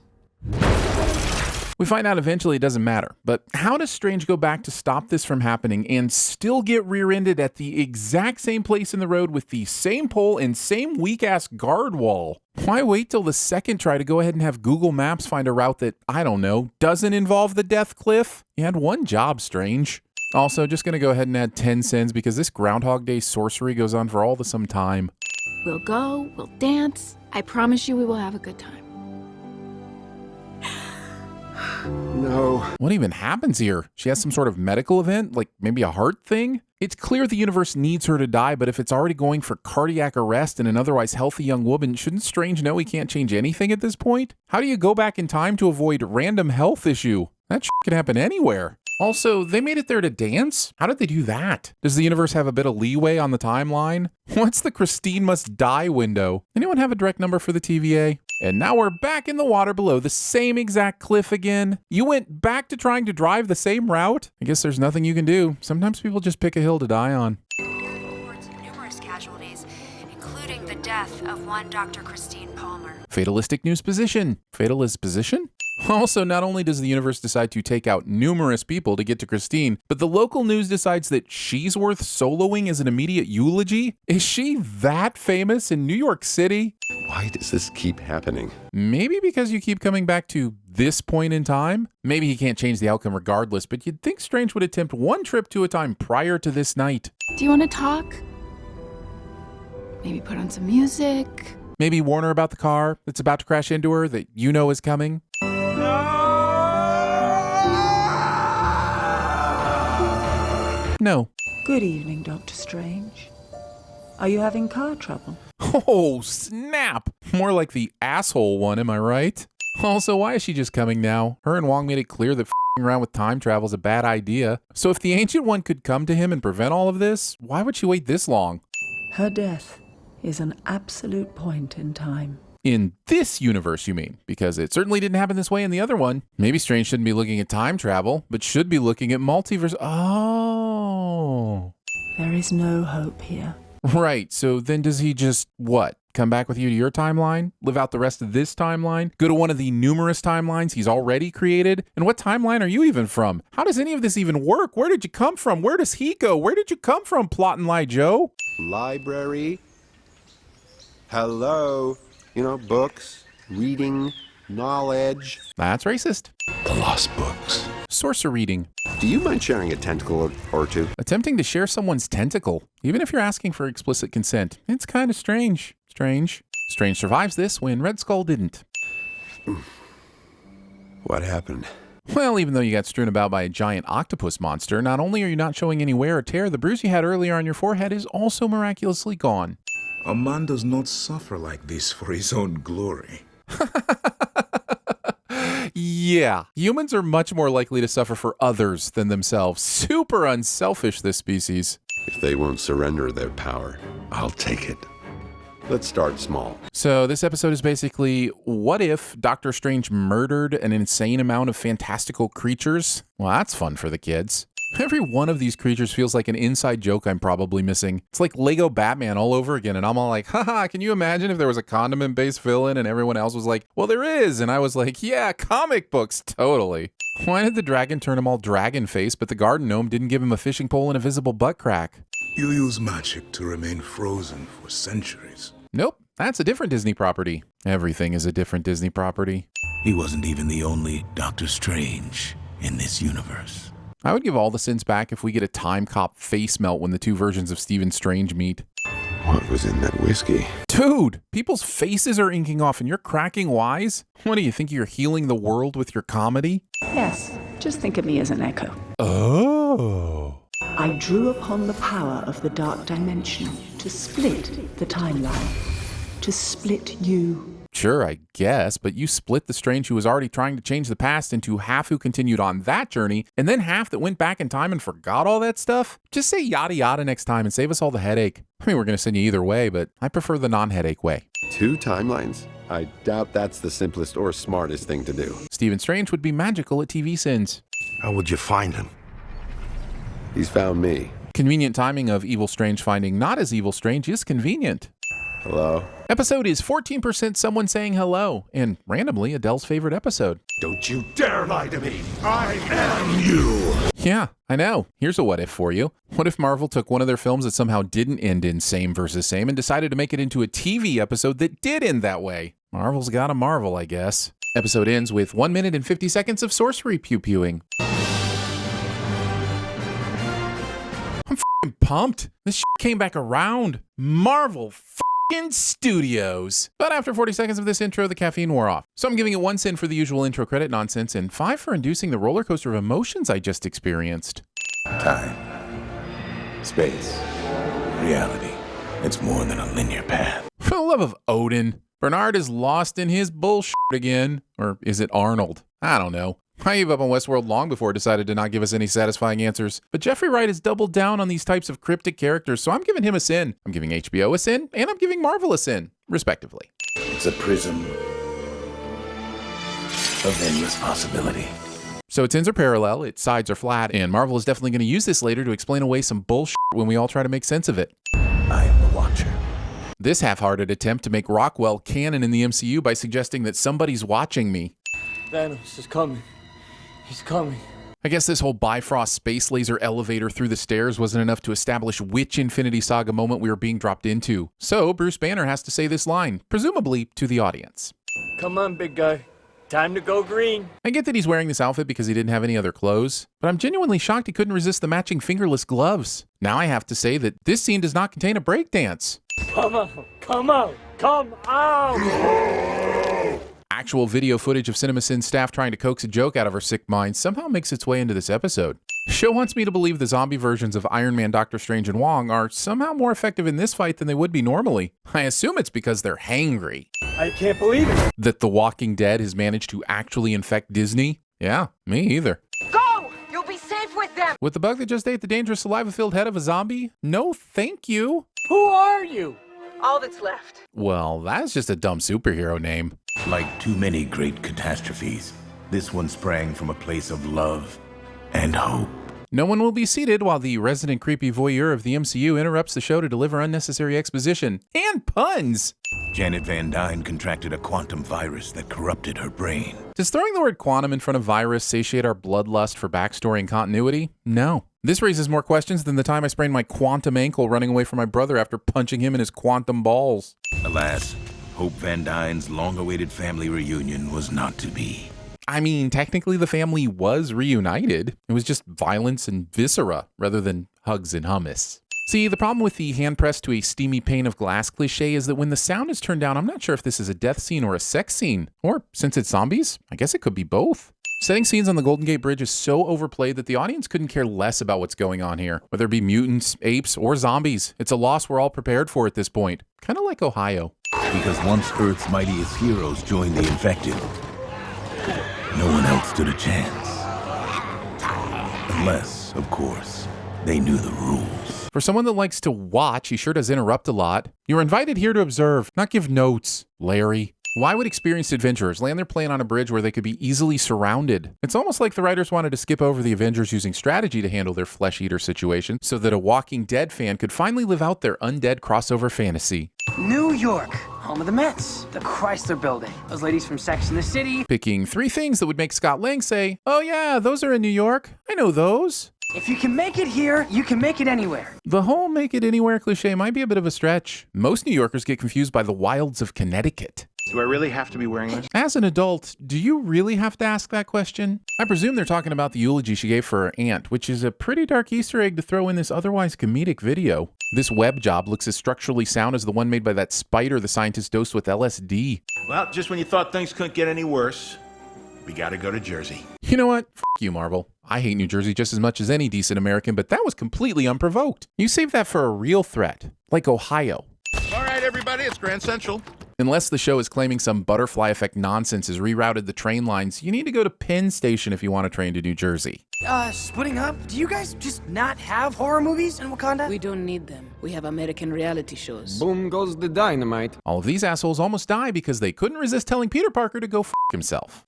We find out eventually it doesn't matter, but how does Strange go back to stop this from happening and still get rear-ended at the exact same place in the road with the same pole and same weak-ass guard wall? Why wait till the second try to go ahead and have Google Maps find a route that, I don't know, doesn't involve the death cliff? You had one job, Strange. Also, just gonna go ahead and add 10 cents because this Groundhog Day sorcery goes on for all the some time. We'll go, we'll dance. I promise you we will have a good time. No. What even happens here? She has some sort of medical event, like maybe a heart thing? It's clear the universe needs her to die, but if it's already going for cardiac arrest in an otherwise healthy young woman, shouldn't Strange know he can't change anything at this point? How do you go back in time to avoid random health issue? That shit can happen anywhere. Also, they made it there to dance? How did they do that? Does the universe have a bit of leeway on the timeline? What's the Christine must die window? Anyone have a direct number for the TVA? And now we're back in the water below, the same exact cliff again. You went back to trying to drive the same route? I guess there's nothing you can do. Sometimes people just pick a hill to die on. Reports of numerous casualties, including the death of one Dr. Christine Palmer. Fatalistic news position. Fatalist position? Also, not only does the universe decide to take out numerous people to get to Christine, but the local news decides that she's worth soloing as an immediate eulogy? Is she that famous in New York City? Why does this keep happening? Maybe because you keep coming back to this point in time? Maybe he can't change the outcome regardless, but you'd think Strange would attempt one trip to a time prior to this night. Do you want to talk? Maybe put on some music? Maybe warn her about the car that's about to crash into her that you know is coming? No. Good evening, Dr. Strange. Are you having car trouble? Oh, snap! More like the asshole one, am I right? Also, why is she just coming now? Her and Wong made it clear that f***ing around with time travel is a bad idea. So if the Ancient One could come to him and prevent all of this, why would she wait this long? Her death is an absolute point in time. In this universe, you mean? Because it certainly didn't happen this way in the other one. Maybe Strange shouldn't be looking at time travel, but should be looking at multiverse. Oh. There is no hope here. Right, so then does he just, what? Come back with you to your timeline? Live out the rest of this timeline? Go to one of the numerous timelines he's already created? And what timeline are you even from? How does any of this even work? Where did you come from? Where does he go? Where did you come from, Plot and Lie Joe? Library. Hello. You know, books, reading, knowledge. That's racist. The lost books. Sorcerer reading. Do you mind sharing a tentacle or two? Attempting to share someone's tentacle, even if you're asking for explicit consent, it's kind of strange. Strange survives this when Red Skull didn't. What happened? Well, even though you got strewn about by a giant octopus monster, not only are you not showing any wear or tear, the bruise you had earlier on your forehead is also miraculously gone. A man does not suffer like this for his own glory. Yeah, humans are much more likely to suffer for others than themselves. Super unselfish, this species. If they won't surrender their power, I'll take it. Let's start small. So this episode is basically, what if Doctor Strange murdered an insane amount of fantastical creatures? Well, that's fun for the kids. Every one of these creatures feels like an inside joke I'm probably missing. It's like Lego Batman all over again, and I'm all like, haha, can you imagine if there was a condiment-based villain and everyone else was like, well, there is, and I was like, yeah, comic books, totally. Why did the dragon turn him all dragon face, but the garden gnome didn't give him a fishing pole and a visible butt crack? You use magic to remain frozen for centuries. Nope, that's a different Disney property. Everything is a different Disney property. He wasn't even the only Doctor Strange in this universe. I would give all the sins back if we get a time cop face melt when the two versions of Stephen Strange meet. What was in that whiskey? Dude, people's faces are inking off and you're cracking wise? What do you think, you're healing the world with your comedy? Yes, just think of me as an echo. Oh. I drew upon the power of the dark dimension to split the timeline, to split you. Sure, I guess, but you split the Strange who was already trying to change the past into half who continued on that journey, and then half that went back in time and forgot all that stuff? Just say yada yada next time and save us all the headache. I mean, we're going to send you either way, but I prefer the non-headache way. 2 timelines? I doubt that's the simplest or smartest thing to do. Stephen Strange would be magical at TVSins. How would you find him? He's found me. Convenient timing of Evil Strange finding not as Evil Strange is convenient. Hello? Episode is 14% someone saying hello, and randomly Adele's favorite episode. Don't you dare lie to me! I am you! Yeah, I know. Here's a what if for you. What if Marvel took one of their films that somehow didn't end in same versus same and decided to make it into a TV episode that did end that way? Marvel's gotta marvel, I guess. Episode ends with 1 minute and 50 seconds of sorcery pew-pewing. I'm f***ing pumped. This shit came back around. Marvel in studios. But after 40 seconds of this intro, the caffeine wore off. So I'm giving it 1 sin for the usual intro credit nonsense and 5 for inducing the roller coaster of emotions I just experienced. Time. Space. Reality. It's more than a linear path. For the love of Odin, Bernard is lost in his bullshit again. Or is it Arnold? I don't know. I gave up on Westworld long before it decided to not give us any satisfying answers. But Jeffrey Wright has doubled down on these types of cryptic characters, so I'm giving him a sin. I'm giving HBO a sin, and I'm giving Marvel a sin, respectively. It's a prism of endless possibility. So its ends are parallel, its sides are flat, and Marvel is definitely going to use this later to explain away some bullshit when we all try to make sense of it. I am the Watcher. This half-hearted attempt to make Rockwell canon in the MCU by suggesting that somebody's watching me. Thanos is coming. He's coming. I guess this whole Bifrost space laser elevator through the stairs wasn't enough to establish which Infinity Saga moment we were being dropped into. So Bruce Banner has to say this line, presumably to the audience. Come on, big guy. Time to go green. I get that he's wearing this outfit because he didn't have any other clothes, but I'm genuinely shocked he couldn't resist the matching fingerless gloves. Now I have to say that this scene does not contain a breakdance. Come on, come on, come on! Actual video footage of CinemaSins staff trying to coax a joke out of her sick mind somehow makes its way into this episode. Show wants me to believe the zombie versions of Iron Man, Doctor Strange, and Wong are somehow more effective in this fight than they would be normally. I assume it's because they're hangry. I can't believe it. That The Walking Dead has managed to actually infect Disney? Yeah, me either. Go! You'll be safe with them! With the bug that just ate the dangerous saliva-filled head of a zombie? No, thank you. Who are you? All that's left. Well, that's just a dumb superhero name. Like too many great catastrophes, this one sprang from a place of love and hope. No one will be seated while the resident creepy voyeur of the MCU interrupts the show to deliver unnecessary exposition and puns. Janet Van Dyne contracted a quantum virus that corrupted her brain. Does throwing the word quantum in front of virus satiate our bloodlust for backstory and continuity? No. This raises more questions than the time I sprained my quantum ankle running away from my brother after punching him in his quantum balls. Alas, Hope Van Dyne's long-awaited family reunion was not to be. I mean, technically the family was reunited. It was just violence and viscera rather than hugs and hummus. See, the problem with the hand pressed to a steamy pane of glass cliche is that when the sound is turned down, I'm not sure if this is a death scene or a sex scene. Or, since it's zombies, I guess it could be both. Setting scenes on the Golden Gate Bridge is so overplayed that the audience couldn't care less about what's going on here. Whether it be mutants, apes, or zombies, it's a loss we're all prepared for at this point. Kind of like Ohio. Because once Earth's mightiest heroes joined the infected, no one else stood a chance. Unless, of course, they knew the rules. For someone that likes to watch, he sure does interrupt a lot. You're invited here to observe, not give notes, Larry. Why would experienced adventurers land their plane on a bridge where they could be easily surrounded? It's almost like the writers wanted to skip over the Avengers using strategy to handle their flesh eater situation so that a Walking Dead fan could finally live out their undead crossover fantasy. New York, home of the Mets, the Chrysler Building, those ladies from Sex and the City. Picking 3 things that would make Scott Lang say, "Oh yeah, those are in New York. I know those." If you can make it here, you can make it anywhere. The whole make it anywhere cliche might be a bit of a stretch. Most New Yorkers get confused by the wilds of Connecticut. Do I really have to be wearing this? As an adult, do you really have to ask that question? I presume they're talking about the eulogy she gave for her aunt, which is a pretty dark Easter egg to throw in this otherwise comedic video. This web job looks as structurally sound as the one made by that spider the scientist dosed with LSD. Well, just when you thought things couldn't get any worse, we gotta go to Jersey. You know what? F you, Marvel. I hate New Jersey just as much as any decent American, but that was completely unprovoked. You saved that for a real threat, like Ohio. All right, everybody, it's Grand Central. Unless the show is claiming some butterfly effect nonsense has rerouted the train lines, you need to go to Penn Station if you want to train to New Jersey. Splitting up? Do you guys just not have horror movies in Wakanda? We don't need them. We have American reality shows. Boom goes the dynamite. All of these assholes almost die because they couldn't resist telling Peter Parker to go f himself.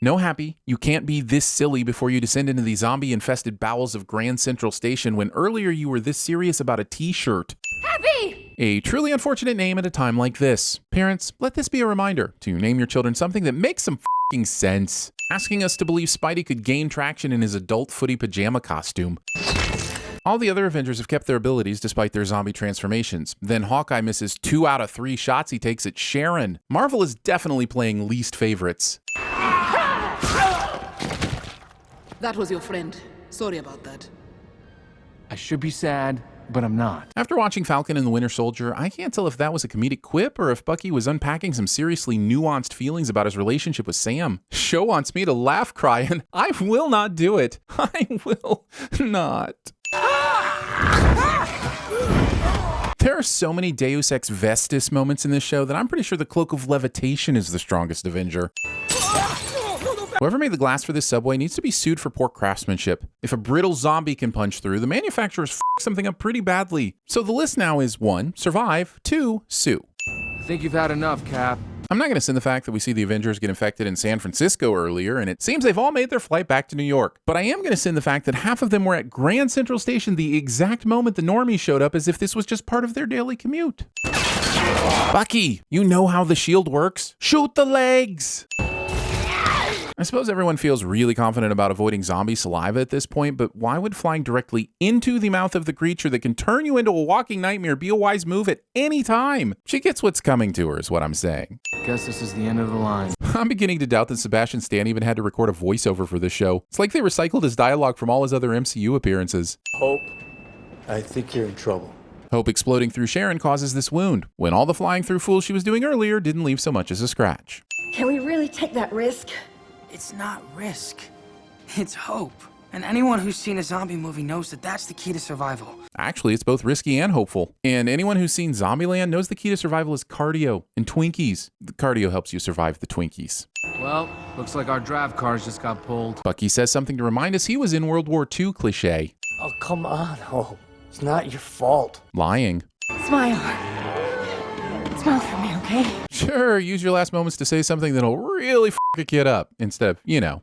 No, Happy, you can't be this silly before you descend into the zombie-infested bowels of Grand Central Station when earlier you were this serious about a t-shirt. Happy! A truly unfortunate name at a time like this. Parents, let this be a reminder to name your children something that makes some f***ing sense. Asking us to believe Spidey could gain traction in his adult footy pajama costume. All the other Avengers have kept their abilities despite their zombie transformations. Then Hawkeye misses 2 out of 3 shots he takes at Sharon. Marvel is definitely playing least favorites. That was your friend. Sorry about that. I should be sad, but I'm not. After watching Falcon and the Winter Soldier, I can't tell if that was a comedic quip or if Bucky was unpacking some seriously nuanced feelings about his relationship with Sam. Show wants me to laugh cry, and I will not do it. I will not. There are so many Deus Ex Vestis moments in this show that I'm pretty sure the Cloak of Levitation is the strongest Avenger. Whoever made the glass for this subway needs to be sued for poor craftsmanship. If a brittle zombie can punch through, the manufacturers f***ed something up pretty badly. So the list now is 1. Survive, 2. Sue. I think you've had enough, Cap. I'm not going to sin the fact that we see the Avengers get infected in San Francisco earlier, and it seems they've all made their flight back to New York. But I am going to sin the fact that half of them were at Grand Central Station the exact moment the normies showed up, as if this was just part of their daily commute. Bucky, you know how the shield works. Shoot the legs! I suppose everyone feels really confident about avoiding zombie saliva at this point, but why would flying directly into the mouth of the creature that can turn you into a walking nightmare be a wise move at any time? She gets what's coming to her, is what I'm saying. Guess this is the end of the line. I'm beginning to doubt that Sebastian Stan even had to record a voiceover for this show. It's like they recycled his dialogue from all his other MCU appearances. Hope, I think you're in trouble. Hope exploding through Sharon causes this wound, when all the flying through fool she was doing earlier didn't leave so much as a scratch. Can we really take that risk? It's not risk. It's hope. And anyone who's seen a zombie movie knows that that's the key to survival. Actually, it's both risky and hopeful. And anyone who's seen Zombieland knows the key to survival is cardio and Twinkies. The cardio helps you survive the Twinkies. Well, looks like our draft cars just got pulled. Bucky says something to remind us he was in World War II cliché. Oh, come on, Hope. It's not your fault. Lying. Smile. Smile for me, okay? Sure, use your last moments to say something that'll really f*** a kid up, instead of,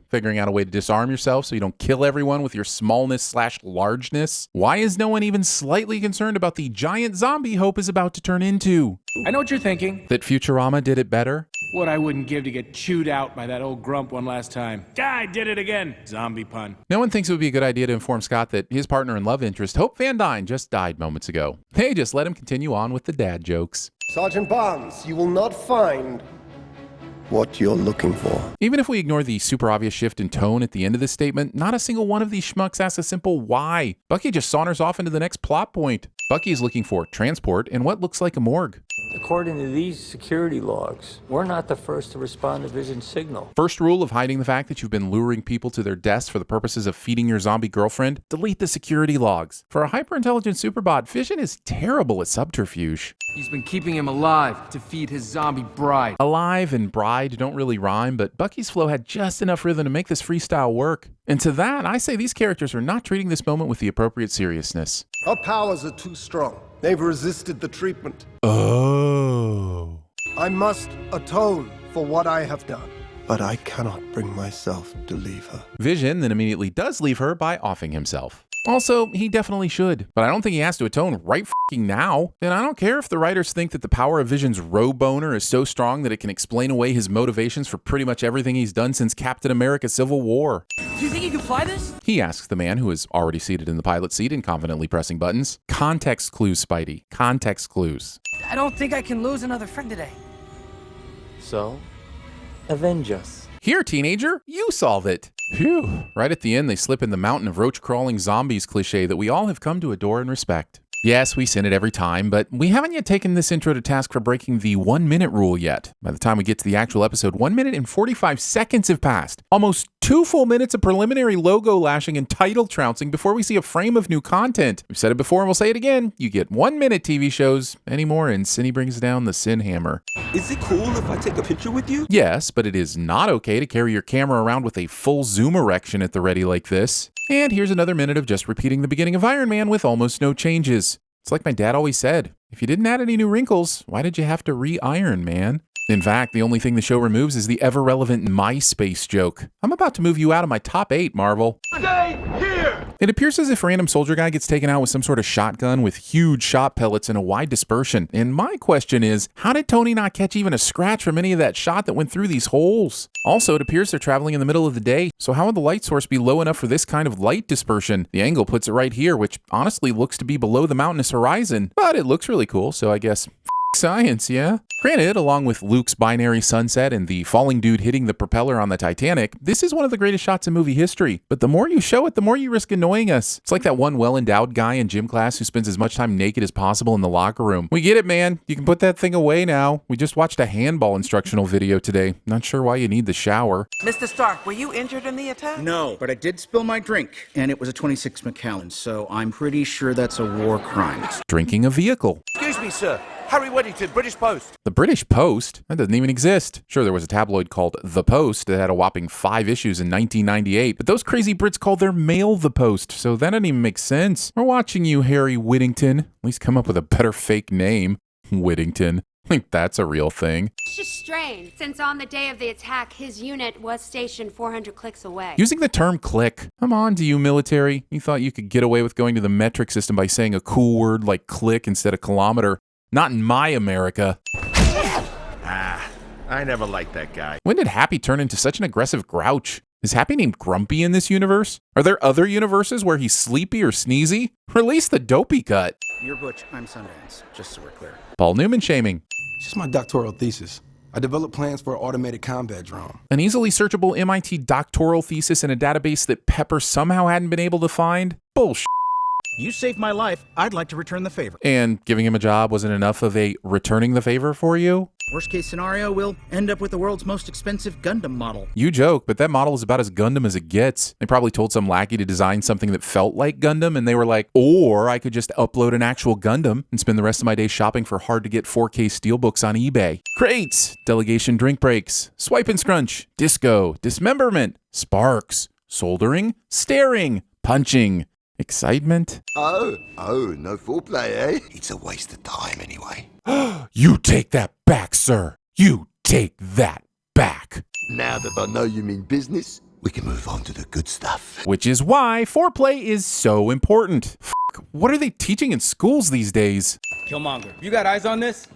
figuring out a way to disarm yourself so you don't kill everyone with your smallness/largeness. Why is no one even slightly concerned about the giant zombie Hope is about to turn into? I know what you're thinking. That Futurama did it better? What I wouldn't give to get chewed out by that old grump one last time. I did it again. Zombie pun. No one thinks it would be a good idea to inform Scott that his partner and love interest, Hope Van Dyne, just died moments ago. They just let him continue on with the dad jokes. Sergeant Barnes, you will not find what you're looking for. Even if we ignore the super obvious shift in tone at the end of this statement, not a single one of these schmucks asks a simple why. Bucky just saunters off into the next plot point. Bucky is looking for transport in what looks like a morgue. According to these security logs, we're not the first to respond to Vision's signal. First rule of hiding the fact that you've been luring people to their deaths for the purposes of feeding your zombie girlfriend, delete the security logs. For a hyper-intelligent superbot, Vision is terrible at subterfuge. He's been keeping him alive to feed his zombie bride. Alive and bride don't really rhyme, but Bucky's flow had just enough rhythm to make this freestyle work. And to that, I say these characters are not treating this moment with the appropriate seriousness. Our powers are too strong. They've resisted the treatment. Oh. I must atone for what I have done. But I cannot bring myself to leave her. Vision then immediately does leave her by offing himself. Also, he definitely should, but I don't think he has to atone right f***ing now. And I don't care if the writers think that the power of Vision's row boner is so strong that it can explain away his motivations for pretty much everything he's done since Captain America Civil War. Do you think you can fly this? He asks the man who is already seated in the pilot seat and confidently pressing buttons. Context clues, Spidey. Context clues. I don't think I can lose another friend today. So, avenge us. Here, teenager, you solve it. Phew. Right at the end, they slip in the mountain of roach-crawling zombies cliche that we all have come to adore and respect. Yes, we sin it every time, but we haven't yet taken this intro to task for breaking the 1-minute rule yet. By the time we get to the actual episode, 1 minute and 45 seconds have passed. Almost 2 full minutes of preliminary logo lashing and title trouncing before we see a frame of new content. We've said it before and we'll say it again. You get 1-minute TV shows anymore and Cinny brings down the sin hammer. Is it cool if I take a picture with you? Yes, but it is not okay to carry your camera around with a full zoom erection at the ready like this. And here's another minute of just repeating the beginning of Iron Man with almost no changes. It's like my dad always said, if you didn't add any new wrinkles, why did you have to re-iron, man? In fact, the only thing the show removes is the ever-relevant MySpace joke. I'm about to move you out of my top 8, Marvel. Stay here! It appears as if random soldier guy gets taken out with some sort of shotgun with huge shot pellets and a wide dispersion. And my question is, how did Tony not catch even a scratch from any of that shot that went through these holes? Also, it appears they're traveling in the middle of the day, so how would the light source be low enough for this kind of light dispersion? The angle puts it right here, which honestly looks to be below the mountainous horizon, but it looks really cool, so I guess science, yeah? Granted, along with Luke's binary sunset and the falling dude hitting the propeller on the Titanic, this is one of the greatest shots in movie history. But the more you show it, the more you risk annoying us. It's like that one well-endowed guy in gym class who spends as much time naked as possible in the locker room. We get it, man. You can put that thing away now. We just watched a handball instructional video today. Not sure why you need the shower. Mr. Stark, were you injured in the attack? No, but I did spill my drink, and it was a 26 Macallan, so I'm pretty sure that's a war crime. Drinking a vehicle. Excuse me, sir. Harry Weddington, British Post. The British Post? That doesn't even exist. Sure, there was a tabloid called The Post that had a whopping 5 issues in 1998, but those crazy Brits called their mail The Post, so that doesn't even make sense. We're watching you, Harry Whittington. At least come up with a better fake name. Whittington. I think that's a real thing. It's just strange, since on the day of the attack, his unit was stationed 400 clicks away. Using the term click. Come on, to you military. You thought you could get away with going to the metric system by saying a cool word like click instead of kilometer. Not in my America. I never liked that guy. When did Happy turn into such an aggressive grouch? Is Happy named Grumpy in this universe? Are there other universes where he's sleepy or sneezy? Release the dopey cut. You're Butch, I'm Sundance, just so we're clear. Paul Newman shaming. It's just my doctoral thesis. I developed plans for an automated combat drone. An easily searchable MIT doctoral thesis in a database that Pepper somehow hadn't been able to find? Bullshit. You saved my life. I'd like to return the favor. And giving him a job wasn't enough of a returning the favor for you? Worst case scenario, we'll end up with the world's most expensive Gundam model. You joke, but that model is about as Gundam as it gets. They probably told some lackey to design something that felt like Gundam, and they were like, or I could just upload an actual Gundam and spend the rest of my day shopping for hard-to-get 4K steelbooks on eBay. Great! Delegation drink breaks, swipe and scrunch, disco, dismemberment, sparks, soldering, staring, punching. Excitement? Oh, no foreplay, eh? It's a waste of time anyway. You take that back, sir. You take that back. Now that I know you mean business, we can move on to the good stuff. Which is why foreplay is so important. What are they teaching in schools these days? Killmonger, you got eyes on this?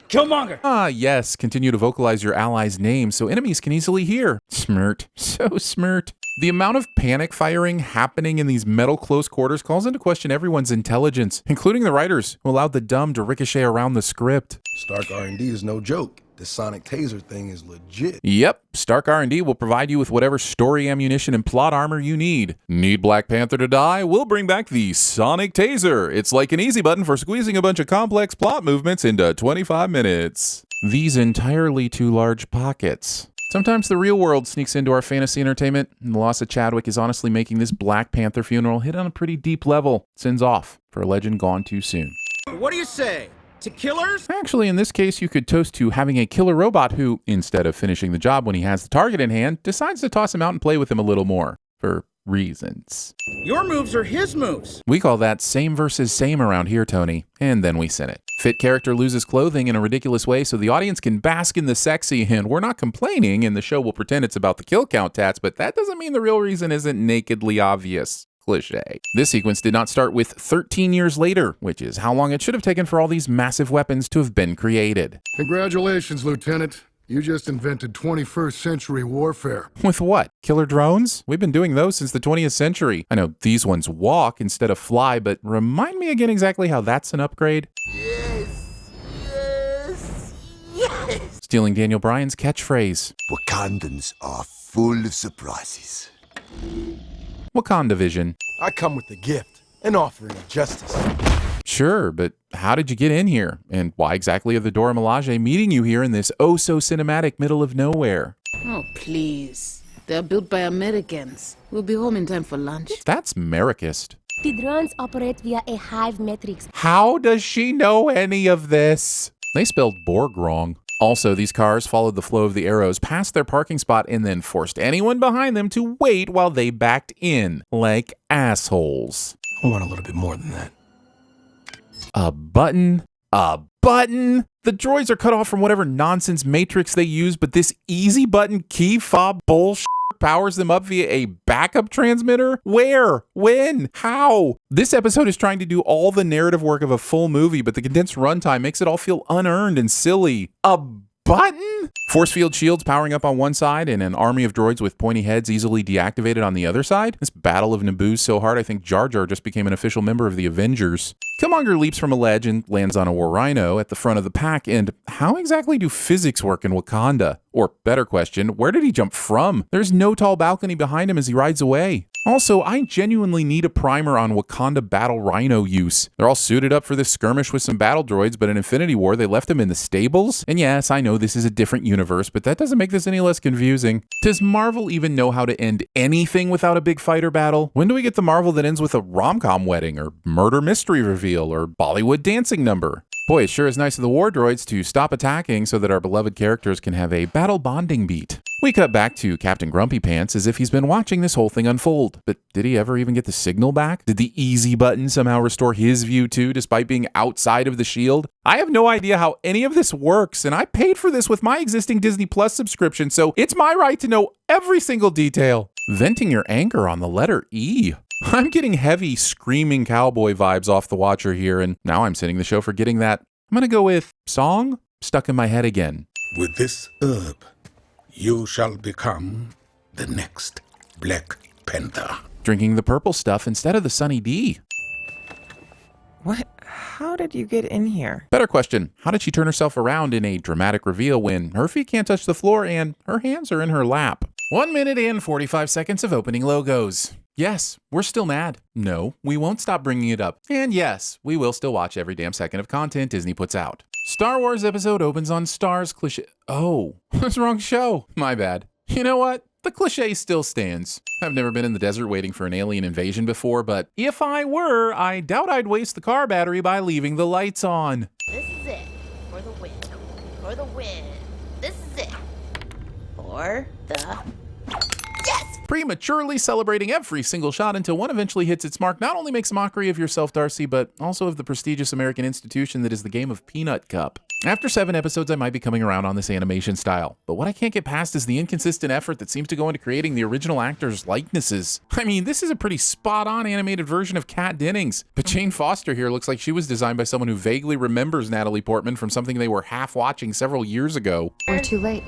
Killmonger! Ah, yes. Continue to vocalize your allies' names so enemies can easily hear. Smirt. So smirt. The amount of panic firing happening in these metal close quarters calls into question everyone's intelligence, including the writers who allowed the dumb to ricochet around the script. Stark R&D is no joke. This sonic taser thing is legit. Yep, Stark R&D will provide you with whatever story ammunition and plot armor you need. Need Black Panther to die? We'll bring back the sonic taser. It's like an easy button for squeezing a bunch of complex plot movements into 25 minutes. These entirely too large pockets. Sometimes the real world sneaks into our fantasy entertainment, and the loss of Chadwick is honestly making this Black Panther funeral hit on a pretty deep level. Sins off for a legend gone too soon. What do you say? To killers? Actually, in this case, you could toast to having a killer robot who, instead of finishing the job when he has the target in hand, decides to toss him out and play with him a little more. For reasons. Your moves are his moves. We call that same versus same around here, Tony. And then we send it. Fit character loses clothing in a ridiculous way so the audience can bask in the sexy, and we're not complaining, and the show will pretend it's about the kill count tats, but that doesn't mean the real reason isn't nakedly obvious. Cliche. This sequence did not start with 13 years later, which is how long it should have taken for all these massive weapons to have been created. Congratulations, Lieutenant. You just invented 21st century warfare. With what? Killer drones? We've been doing those since the 20th century. I know these ones walk instead of fly, but remind me again exactly how that's an upgrade? Yes. Stealing Daniel Bryan's catchphrase. Wakandans are full of surprises. Wakanda vision. I come with a gift, an offering of justice. Sure, but how did you get in here? And why exactly are the Dora Milaje meeting you here in this oh-so-cinematic middle of nowhere? Oh, please. They're built by Americans. We'll be home in time for lunch. That's Americist. The drones operate via a hive matrix. How does she know any of this? They spelled Borg wrong. Also, these cars followed the flow of the arrows past their parking spot and then forced anyone behind them to wait while they backed in, like assholes. I want a little bit more than that. A button? A button? The droids are cut off from whatever nonsense matrix they use, but this easy button key fob bullshit powers them up via a backup transmitter? Where? When? How? This episode is trying to do all the narrative work of a full movie, but the condensed runtime makes it all feel unearned and silly. A button? Force field shields powering up on one side and an army of droids with pointy heads easily deactivated on the other side? This Battle of Naboo's so hard I think Jar Jar just became an official member of the Avengers. Killmonger leaps from a ledge and lands on a war rhino at the front of the pack, and how exactly do physics work in Wakanda? Or better question, where did he jump from? There's no tall balcony behind him as he rides away. Also, I genuinely need a primer on Wakanda battle rhino use. They're all suited up for this skirmish with some battle droids, but in Infinity War, they left them in the stables? And yes, I know this is a different universe, but that doesn't make this any less confusing. Does Marvel even know how to end anything without a big fighter battle? When do we get the Marvel that ends with a rom-com wedding, or murder mystery reveal, or Bollywood dancing number? Boy, it sure is nice of the war droids to stop attacking so that our beloved characters can have a battle bonding beat. We cut back to Captain Grumpy Pants as if he's been watching this whole thing unfold. But did he ever even get the signal back? Did the easy button somehow restore his view too, despite being outside of the shield? I have no idea how any of this works, and I paid for this with my existing Disney Plus subscription, so it's my right to know every single detail. Venting your anger on the letter E. I'm getting heavy screaming cowboy vibes off the Watcher here, and now I'm sitting the show for getting that. I'm gonna go with song stuck in my head again. With this herb, you shall become the next Black Panther. Drinking the purple stuff instead of the Sunny D. What? How did you get in here? Better question, how did she turn herself around in a dramatic reveal when her feet can't touch the floor and her hands are in her lap? 1 minute and 45 seconds of opening logos. Yes, we're still mad. No, we won't stop bringing it up. And yes, we will still watch every damn second of content Disney puts out. Star Wars episode opens on Star's cliche. Oh, that's the wrong show. My bad. You know what? The cliche still stands. I've never been in the desert waiting for an alien invasion before, but if I were, I doubt I'd waste the car battery by leaving the lights on. This is it. For the win. For the win. This is it. For the... Yes! Prematurely celebrating every single shot until one eventually hits its mark not only makes a mockery of yourself, Darcy, but also of the prestigious American institution that is the game of Peanut Cup. After 7 episodes, I might be coming around on this animation style, but what I can't get past is the inconsistent effort that seems to go into creating the original actors' likenesses. I mean, this is a pretty spot-on animated version of Kat Dennings, but Jane Foster here looks like she was designed by someone who vaguely remembers Natalie Portman from something they were half watching several years ago. We're too late.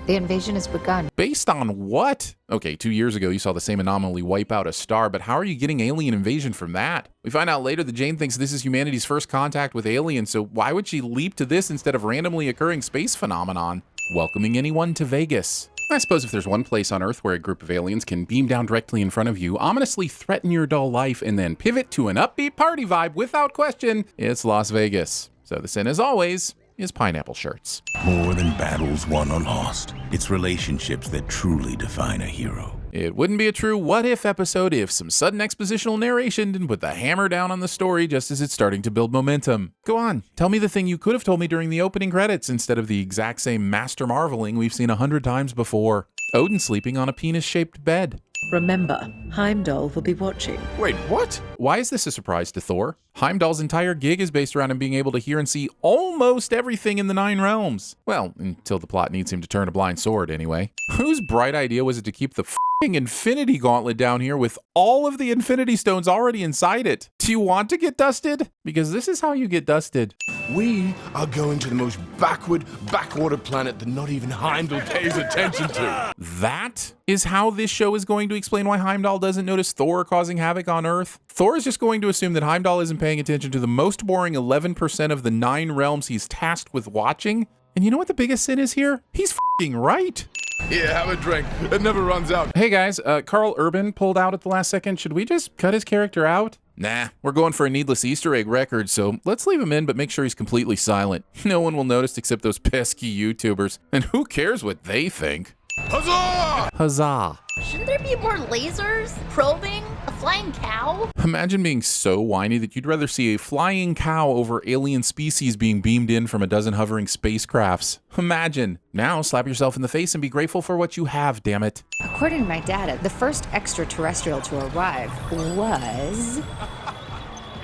The invasion has begun. Based on what? Okay, 2 years ago you saw the same anomaly wipe out a star, but how are you getting alien invasion from that? We find out later that Jane thinks this is humanity's first contact with aliens, so why would she leap to this instead of randomly occurring space phenomenon? Welcoming anyone to Vegas. I suppose if there's one place on Earth where a group of aliens can beam down directly in front of you, ominously threaten your dull life, and then pivot to an upbeat party vibe without question, it's Las Vegas. So the sin, as always, is pineapple shirts. More than battles won or lost, it's relationships that truly define a hero. It wouldn't be a true what if episode if some sudden expositional narration didn't put the hammer down on the story just as it's starting to build momentum. Go on, tell me the thing you could have told me during the opening credits instead of the exact same master marveling we've seen 100 times before. Odin sleeping on a penis-shaped bed. Remember, Heimdall will be watching. Wait, what? Why is this a surprise to Thor? Heimdall's entire gig is based around him being able to hear and see almost everything in the 9 realms. Well, until the plot needs him to turn a blind sword, anyway. Whose bright idea was it to keep the f***ing Infinity Gauntlet down here with all of the Infinity Stones already inside it? Do you want to get dusted? Because this is how you get dusted. We are going to the most backwater planet that not even Heimdall pays attention to. That is how this show is going to explain why Heimdall doesn't notice Thor causing havoc on Earth. Thor is just going to assume that Heimdall isn't paying attention to the most boring 11% of the 9 realms he's tasked with watching. And you know what the biggest sin is here? He's f***ing right. Yeah, have a drink. It never runs out. Hey guys, Carl Urban pulled out at the last second. Should we just cut his character out? Nah, we're going for a needless Easter egg record, so let's leave him in, but make sure he's completely silent. No one will notice except those pesky YouTubers. And who cares what they think? Huzzah! Huzzah. Shouldn't there be more lasers? Probing? A flying cow? Imagine being so whiny that you'd rather see a flying cow over alien species being beamed in from a dozen hovering spacecrafts. Imagine. Now slap yourself in the face and be grateful for what you have, damn it. According to my data, the first extraterrestrial to arrive was...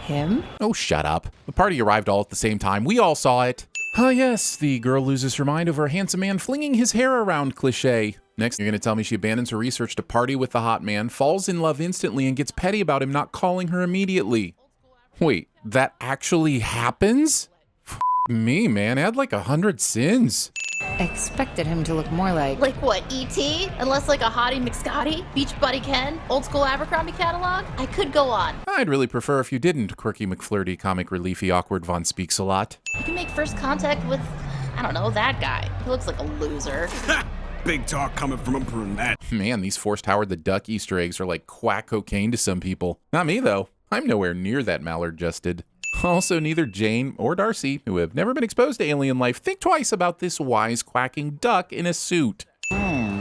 him? Oh, shut up. The party arrived all at the same time. We all saw it. Ah, yes, the girl loses her mind over a handsome man flinging his hair around cliche. Next, you're going to tell me she abandons her research to party with the hot man, falls in love instantly, and gets petty about him not calling her immediately. Wait, that actually happens? F me, man. Add like 100 sins. expected him to look more like... Like what, E.T.? Unless like a Hottie McScotty? Beach Buddy Ken? Old school Abercrombie catalog? I could go on. I'd really prefer if you didn't, quirky McFlirty, comic reliefy, awkward Von Speaks-a-Lot. You can make first contact with, I don't know, that guy. He looks like a loser. Big talk coming from a brunette. Man, these forced Howard the Duck Easter eggs are like quack cocaine to some people. Not me, though. I'm nowhere near that maladjusted. Also, neither Jane or Darcy, who have never been exposed to alien life, think twice about this wise-quacking duck in a suit.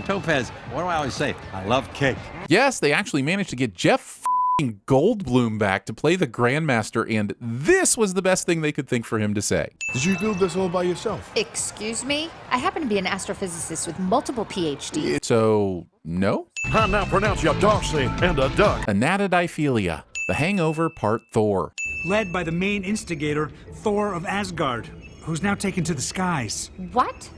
Topaz, what do I always say? I love cake. Yes, they actually managed to get Jeff Goldblum back to play the Grandmaster, and this was the best thing they could think for him to say. Did you do this all by yourself? Excuse me? I happen to be an astrophysicist with multiple PhDs. So, no? I now pronounce you Darcy and a duck. Anatodiphilia, The Hangover Part Thor. Led by the main instigator, Thor of Asgard, who's now taken to the skies. What?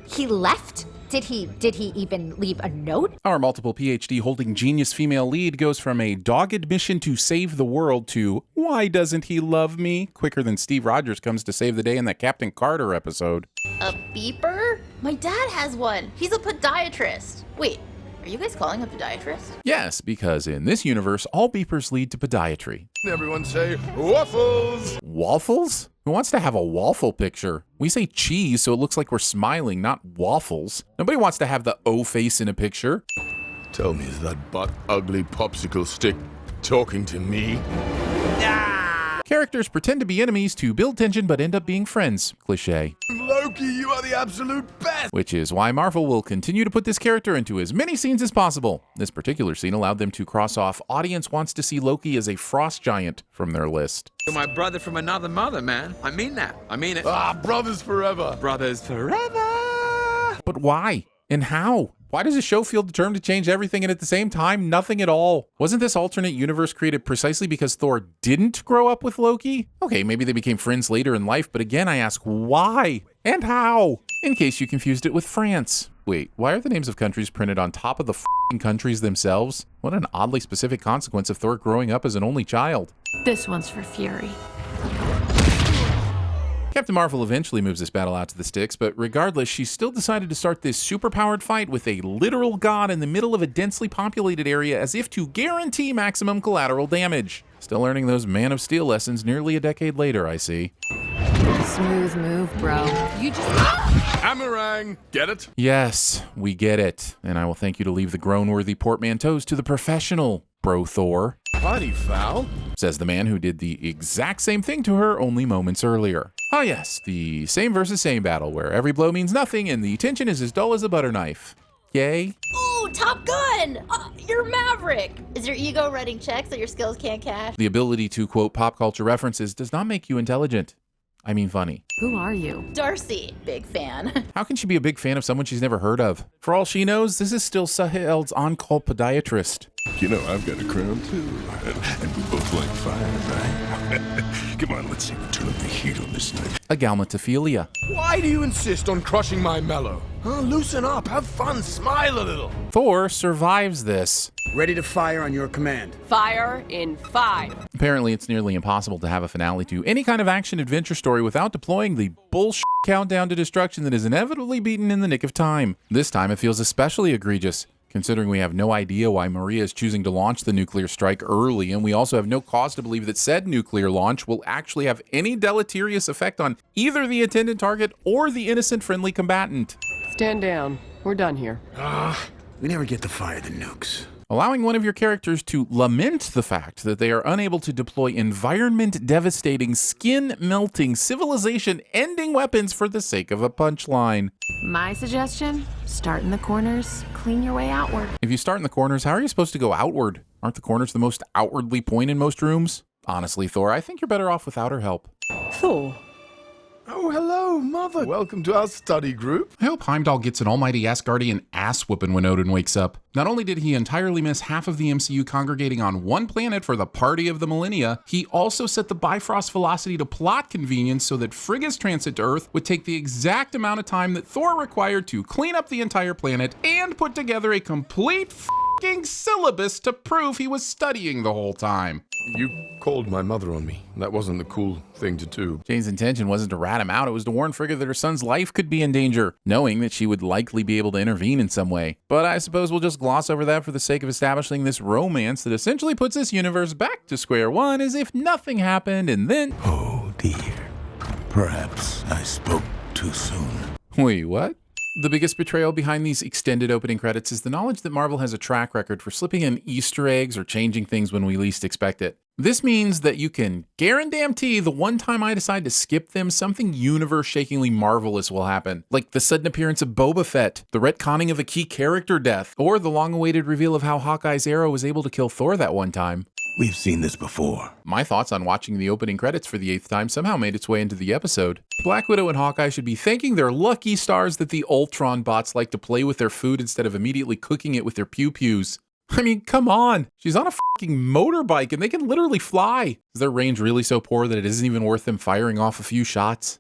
He left? Did he even leave a note? Our multiple PhD holding genius female lead goes from a dogged mission to save the world to why doesn't he love me? Quicker than Steve Rogers comes to save the day in that Captain Carter episode. A beeper? My dad has one. He's a podiatrist. Wait, are you guys calling a podiatrist? Yes, because in this universe, all beepers lead to podiatry. Everyone say, waffles! Waffles? Who wants to have a waffle picture? We say cheese so it looks like we're smiling, not waffles. Nobody wants to have the O face in a picture. Tell me, is that butt ugly popsicle stick talking to me? Characters pretend to be enemies to build tension but end up being friends. Cliché. Loki, you are the absolute best! Which is why Marvel will continue to put this character into as many scenes as possible. This particular scene allowed them to cross off audience wants to see Loki as a frost giant from their list. You're my brother from another mother, man. I mean that. I mean it. Brothers forever. Brothers forever. But why? And how? Why does a show feel determined to change everything and at the same time, nothing at all? Wasn't this alternate universe created precisely because Thor didn't grow up with Loki? Okay, maybe they became friends later in life, but again, I ask why and how? In case you confused it with France. Wait, why are the names of countries printed on top of the f***ing countries themselves? What an oddly specific consequence of Thor growing up as an only child. This one's for Fury. Captain Marvel eventually moves this battle out to the sticks, but regardless, she still decided to start this superpowered fight with a literal god in the middle of a densely populated area as if to guarantee maximum collateral damage. Still learning those Man of Steel lessons nearly a decade later, I see. Smooth move, bro. You just... Hammerang! Get it? Yes, we get it. And I will thank you to leave the groan-worthy portmanteaus to the professional, Bro Thor. Party foul, says the man who did the exact same thing to her only moments earlier. Ah yes, the same versus same battle where every blow means nothing and the tension is as dull as a butter knife. Yay. Ooh, Top Gun! You're Maverick! Is your ego writing checks that your skills can't cash? The ability to quote pop culture references does not make you intelligent. I mean funny. Who are you? Darcy, big fan. How can she be a big fan of someone she's never heard of? For all she knows, this is still Sahel's on-call podiatrist. You know, I've got a crown too. And we both like fire, right? Come on, let's see if we turn up the heat on this thing. A galmatophilia. Why do you insist on crushing my mellow? Loosen up, have fun, smile a little. Thor survives this. Ready to fire on your command. Fire in 5. Apparently, it's nearly impossible to have a finale to any kind of action-adventure story without deploying the bullshit countdown to destruction that is inevitably beaten in the nick of time. This time, it feels especially egregious, considering we have no idea why Maria is choosing to launch the nuclear strike early, and we also have no cause to believe that said nuclear launch will actually have any deleterious effect on either the intended target or the innocent friendly combatant. Stand down. We're done here. We never get to fire the nukes. Allowing one of your characters to lament the fact that they are unable to deploy environment-devastating, skin-melting, civilization-ending weapons for the sake of a punchline. My suggestion? Start in the corners, clean your way outward. If you start in the corners, how are you supposed to go outward? Aren't the corners the most outwardly point in most rooms? Honestly, Thor, I think you're better off without her help. Thor. Oh, hello, Mother. Welcome to our study group. I hope Heimdall gets an almighty Asgardian ass-whooping when Odin wakes up. Not only did he entirely miss half of the MCU congregating on one planet for the party of the millennia, he also set the Bifrost velocity to plot convenience so that Frigga's transit to Earth would take the exact amount of time that Thor required to clean up the entire planet and put together a complete f***ing syllabus to prove he was studying the whole time. You called my mother on me. That wasn't the cool thing to do. Jane's intention wasn't to rat him out, it was to warn Frigga that her son's life could be in danger, knowing that she would likely be able to intervene in some way. But I suppose we'll just gloss over that for the sake of establishing this romance that essentially puts this universe back to square one as if nothing happened, and then... Oh dear. Perhaps I spoke too soon. Wait, what? The biggest betrayal behind these extended opening credits is the knowledge that Marvel has a track record for slipping in Easter eggs or changing things when we least expect it. This means that you can guarantee the one time I decide to skip them, something universe-shakingly marvelous will happen. Like the sudden appearance of Boba Fett, the retconning of a key character death, or the long-awaited reveal of how Hawkeye's arrow was able to kill Thor that one time. We've seen this before. My thoughts on watching the opening credits for the 8th time somehow made its way into the episode. Black Widow and Hawkeye should be thanking their lucky stars that the Ultron bots like to play with their food instead of immediately cooking it with their pew-pews. I mean, come on. She's on a fucking motorbike and they can literally fly. Is their range really so poor that it isn't even worth them firing off a few shots?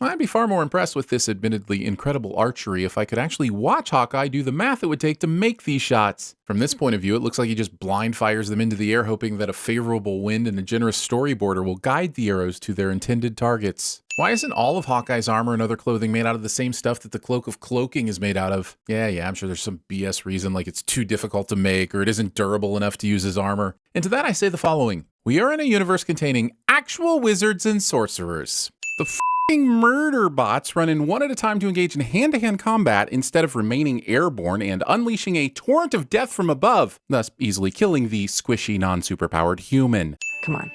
I'd be far more impressed with this admittedly incredible archery if I could actually watch Hawkeye do the math it would take to make these shots. From this point of view, it looks like he just blind fires them into the air, hoping that a favorable wind and a generous storyboarder will guide the arrows to their intended targets. Why isn't all of Hawkeye's armor and other clothing made out of the same stuff that the Cloak of Cloaking is made out of? Yeah, I'm sure there's some BS reason, like it's too difficult to make or it isn't durable enough to use as armor. And to that I say the following. We are in a universe containing actual wizards and sorcerers. The murder bots run in one at a time to engage in hand-to-hand combat instead of remaining airborne and unleashing a torrent of death from above, thus easily killing the squishy, non-superpowered human. Come on.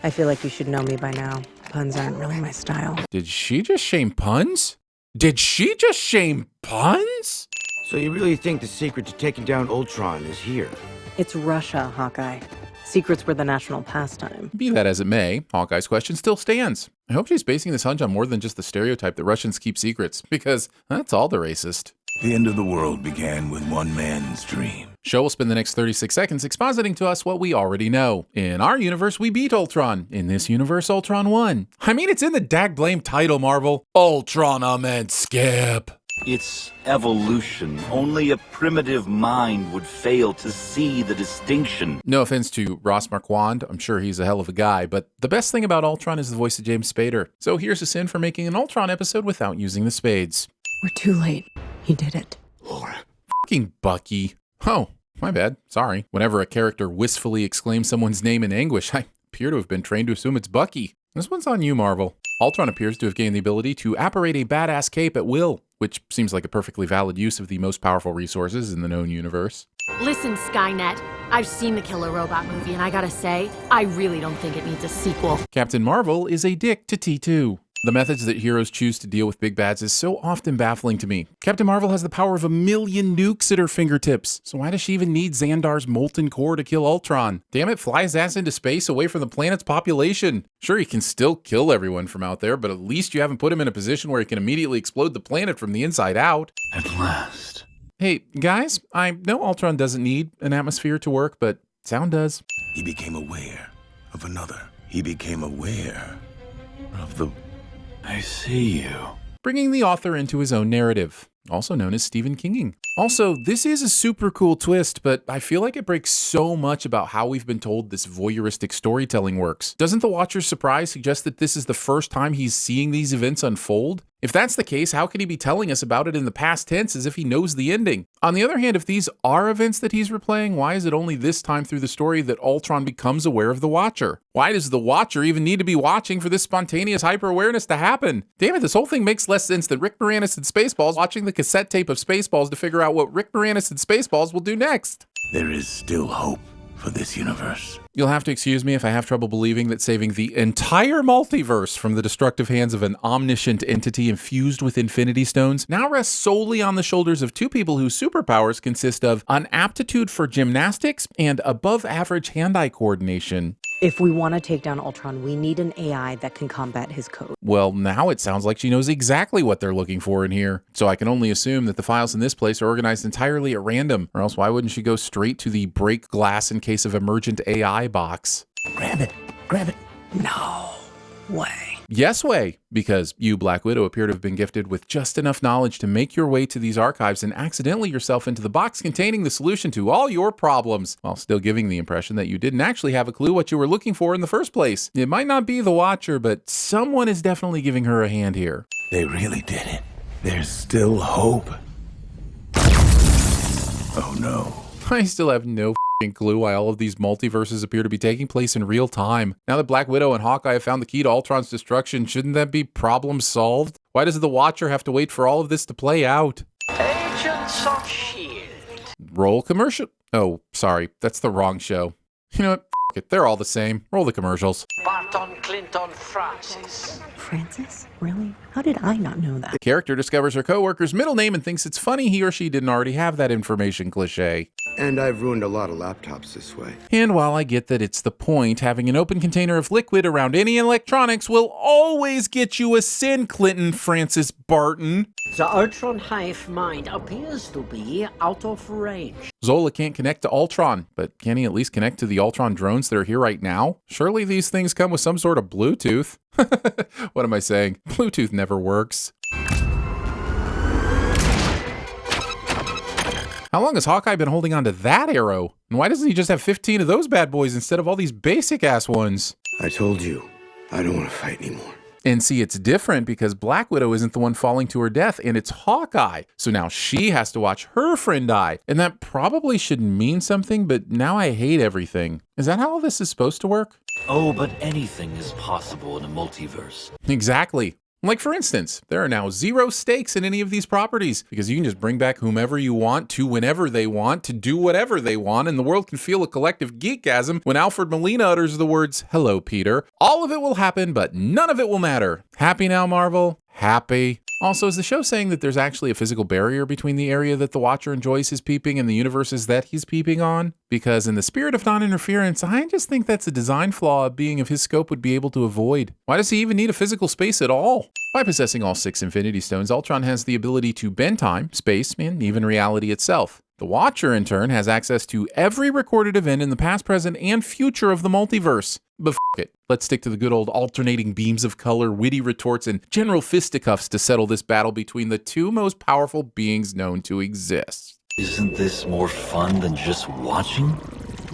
I feel like you should know me by now. Puns aren't really my style. Did she just shame puns? Did she just shame puns? So you really think the secret to taking down Ultron is here? It's Russia, Hawkeye. Secrets were the national pastime. Be that as it may, Hawkeye's question still stands. I hope she's basing this hunch on more than just the stereotype that Russians keep secrets, because that's all the racist. The end of the world began with one man's dream. Show will spend the next 36 seconds expositing to us what we already know. In our universe, we beat Ultron. In this universe, Ultron won. I mean, it's in the dag-blame title, Marvel. Ultron, and skip. It's evolution. Only a primitive mind would fail to see the distinction. No offense to Ross Marquand, I'm sure he's a hell of a guy, but the best thing about Ultron is the voice of James Spader. So here's a sin for making an Ultron episode without using the spades. We're too late. He did it. Laura. Fucking Bucky. Oh, my bad. Sorry. Whenever a character wistfully exclaims someone's name in anguish, I appear to have been trained to assume it's Bucky. This one's on you, Marvel. Ultron appears to have gained the ability to apparate a badass cape at will, which seems like a perfectly valid use of the most powerful resources in the known universe. Listen, Skynet, I've seen the Killer Robot movie, and I gotta say, I really don't think it needs a sequel. Captain Marvel is a dick to T2. The methods that heroes choose to deal with big bads is so often baffling to me. Captain Marvel has the power of 1,000,000 nukes at her fingertips, so why does she even need Xandar's molten core to kill Ultron? Damn it, fly his ass into space away from the planet's population. Sure, he can still kill everyone from out there, but at least you haven't put him in a position where he can immediately explode the planet from the inside out. At last. Hey, guys, I know Ultron doesn't need an atmosphere to work, but sound does. He became aware of another. He became aware of the... I see you. Bringing the author into his own narrative, also known as Stephen Kinging. Also, this is a super cool twist, but I feel like it breaks so much about how we've been told this voyeuristic storytelling works. Doesn't the watcher's surprise suggest that this is the first time he's seeing these events unfold? If that's the case, how can he be telling us about it in the past tense as if he knows the ending? On the other hand, if these are events that he's replaying, why is it only this time through the story that Ultron becomes aware of the Watcher? Why does the Watcher even need to be watching for this spontaneous hyper-awareness to happen? Damn it, this whole thing makes less sense than Rick Moranis and Spaceballs watching the cassette tape of Spaceballs to figure out what Rick Moranis and Spaceballs will do next. There is still hope for this universe. You'll have to excuse me if I have trouble believing that saving the entire multiverse from the destructive hands of an omniscient entity infused with Infinity Stones now rests solely on the shoulders of two people whose superpowers consist of an aptitude for gymnastics and above-average hand-eye coordination. If we want to take down Ultron, we need an AI that can combat his code. Well, now it sounds like she knows exactly what they're looking for in here. So I can only assume that the files in this place are organized entirely at random, or else why wouldn't she go straight to the break glass in case of emergent AI box? Grab it. Grab it. No way. Yes way, because you, Black Widow, appear to have been gifted with just enough knowledge to make your way to these archives and accidentally yourself into the box containing the solution to all your problems, while still giving the impression that you didn't actually have a clue what you were looking for in the first place. It might not be the Watcher, but someone is definitely giving her a hand here. They really did it. There's still hope. Oh no. I still have no clue why all of these multiverses appear to be taking place in real time. Now that Black Widow and Hawkeye have found the key to Ultron's destruction, shouldn't that be problem solved? Why does the Watcher have to wait for all of this to play out? Agents of S.H.I.E.L.D. Roll commercial? Oh, sorry, that's the wrong show. You know what? It. They're all the same. Roll the commercials. Barton Clinton Francis. Francis? Really? How did I not know that? The character discovers her coworker's middle name and thinks it's funny he or she didn't already have that information cliché. And I've ruined a lot of laptops this way. And while I get that it's the point, having an open container of liquid around any electronics will always get you a sin, Clinton Francis Barton. The Ultron hive mind appears to be out of range. Zola can't connect to Ultron, but can he at least connect to the Ultron drones that are here right now? Surely these things come with some sort of Bluetooth. What am I saying? Bluetooth never works. How long has Hawkeye been holding on to that arrow? And why doesn't he just have 15 of those bad boys instead of all these basic-ass ones? I told you, I don't want to fight anymore. And see, it's different because Black Widow isn't the one falling to her death, and it's Hawkeye. So now she has to watch her friend die. And that probably should mean something, but now I hate everything. Is that how all this is supposed to work? Oh, but anything is possible in a multiverse. Exactly. Like, for instance, there are now 0 stakes in any of these properties because you can just bring back whomever you want to whenever they want to do whatever they want, and the world can feel a collective geekasm when Alfred Molina utters the words, "Hello, Peter." All of it will happen, but none of it will matter. Happy now, Marvel? Happy. Also, is the show saying that there's actually a physical barrier between the area that the Watcher enjoys his peeping and the universes that he's peeping on? Because in the spirit of non-interference, I just think that's a design flaw a being of his scope would be able to avoid. Why does he even need a physical space at all? By possessing all 6 Infinity Stones, Ultron has the ability to bend time, space, and even reality itself. The Watcher, in turn, has access to every recorded event in the past, present, and future of the multiverse. But f*** it. Let's stick to the good old alternating beams of color, witty retorts, and general fisticuffs to settle this battle between the 2 most powerful beings known to exist. Isn't this more fun than just watching?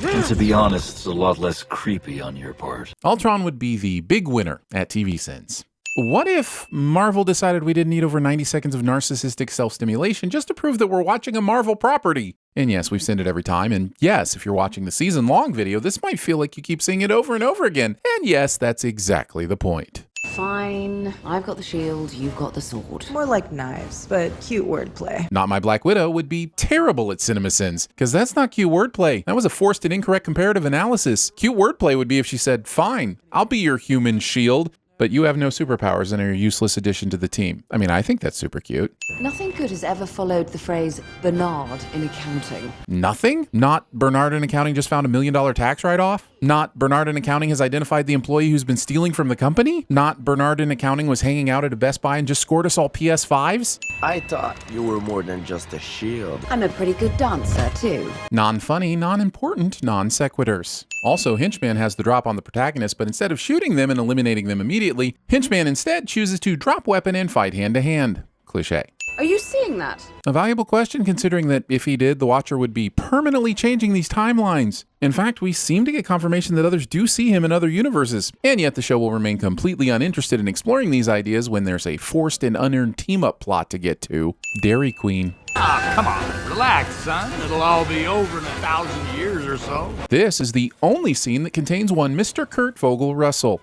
And to be honest, it's a lot less creepy on your part. Ultron would be the big winner at TVSins. What if Marvel decided we didn't need over 90 seconds of narcissistic self-stimulation just to prove that we're watching a Marvel property? And yes, we've seen it every time. And yes, if you're watching the season-long video, this might feel like you keep seeing it over and over again. And yes, that's exactly the point. Fine. I've got the shield, you've got the sword. More like knives, but cute wordplay. Not My Black Widow would be terrible at CinemaSins, because that's not cute wordplay. That was a forced and incorrect comparative analysis. Cute wordplay would be if she said, "Fine, I'll be your human shield, but you have no superpowers and are a useless addition to the team." I mean, I think that's super cute. Nothing good has ever followed the phrase Bernard in accounting. Nothing? Not Bernard in accounting just found $1 million tax write-off? Not Bernard in accounting has identified the employee who's been stealing from the company? Not Bernard in accounting was hanging out at a Best Buy and just scored us all PS5s? I thought you were more than just a shield. I'm a pretty good dancer, too. Non-funny, non-important, non-sequiturs. Also, Henchman has the drop on the protagonist, but instead of shooting them and eliminating them immediately, Henchman instead chooses to drop weapon and fight hand-to-hand. Cliché. Are you seeing that? A valuable question, considering that if he did, the Watcher would be permanently changing these timelines. In fact, we seem to get confirmation that others do see him in other universes, and yet the show will remain completely uninterested in exploring these ideas when there's a forced and unearned team-up plot to get to. Dairy Queen. Ah, come on, relax, son. It'll all be over in 1,000 years or so. This is the only scene that contains one Mr. Kurt Vogel Russell.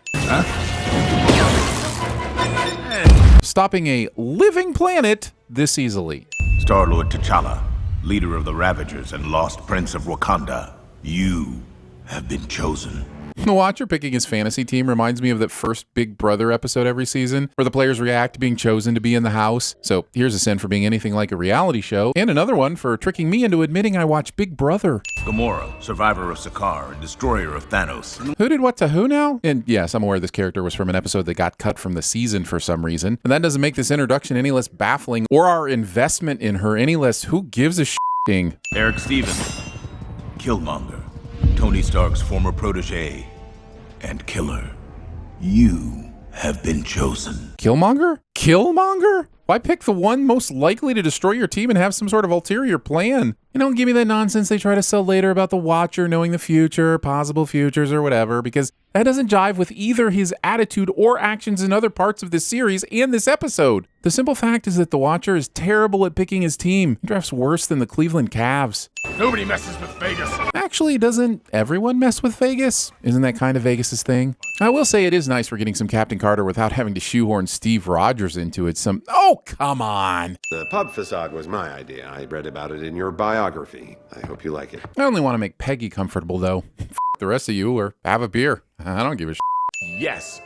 Stopping a living planet this easily. Star-Lord T'Challa, leader of the Ravagers and lost prince of Wakanda, you have been chosen. The Watcher picking his fantasy team reminds me of that first Big Brother episode every season, where the players react to being chosen to be in the house. So here's a sin for being anything like a reality show, and another one for tricking me into admitting I watch Big Brother. Gamora, survivor of Sakaar and destroyer of Thanos. Who did what to who now? And yes, I'm aware this character was from an episode that got cut from the season for some reason, but that doesn't make this introduction any less baffling or our investment in her any less who gives a shitting. Eric Stevens, Killmonger, Tony Stark's former protege and killer. You have been chosen. Killmonger? Killmonger? Why pick the one most likely to destroy your team and have some sort of ulterior plan? And don't give me that nonsense they try to sell later about the Watcher knowing the future, possible futures, or whatever, because that doesn't jive with either his attitude or actions in other parts of this series and this episode. The simple fact is that the Watcher is terrible at picking his team. He drafts worse than the Cleveland Cavs. Nobody messes with Vegas. Actually, doesn't everyone mess with Vegas? Isn't that kind of Vegas's thing? I will say it is nice we're getting some Captain Carter without having to shoehorn Steve Rogers into it. Oh, come on. The pub facade was my idea. I read about it in your biography. I hope you like it. I only want to make Peggy comfortable, though. The rest of you, or have a beer. I don't give a Yes.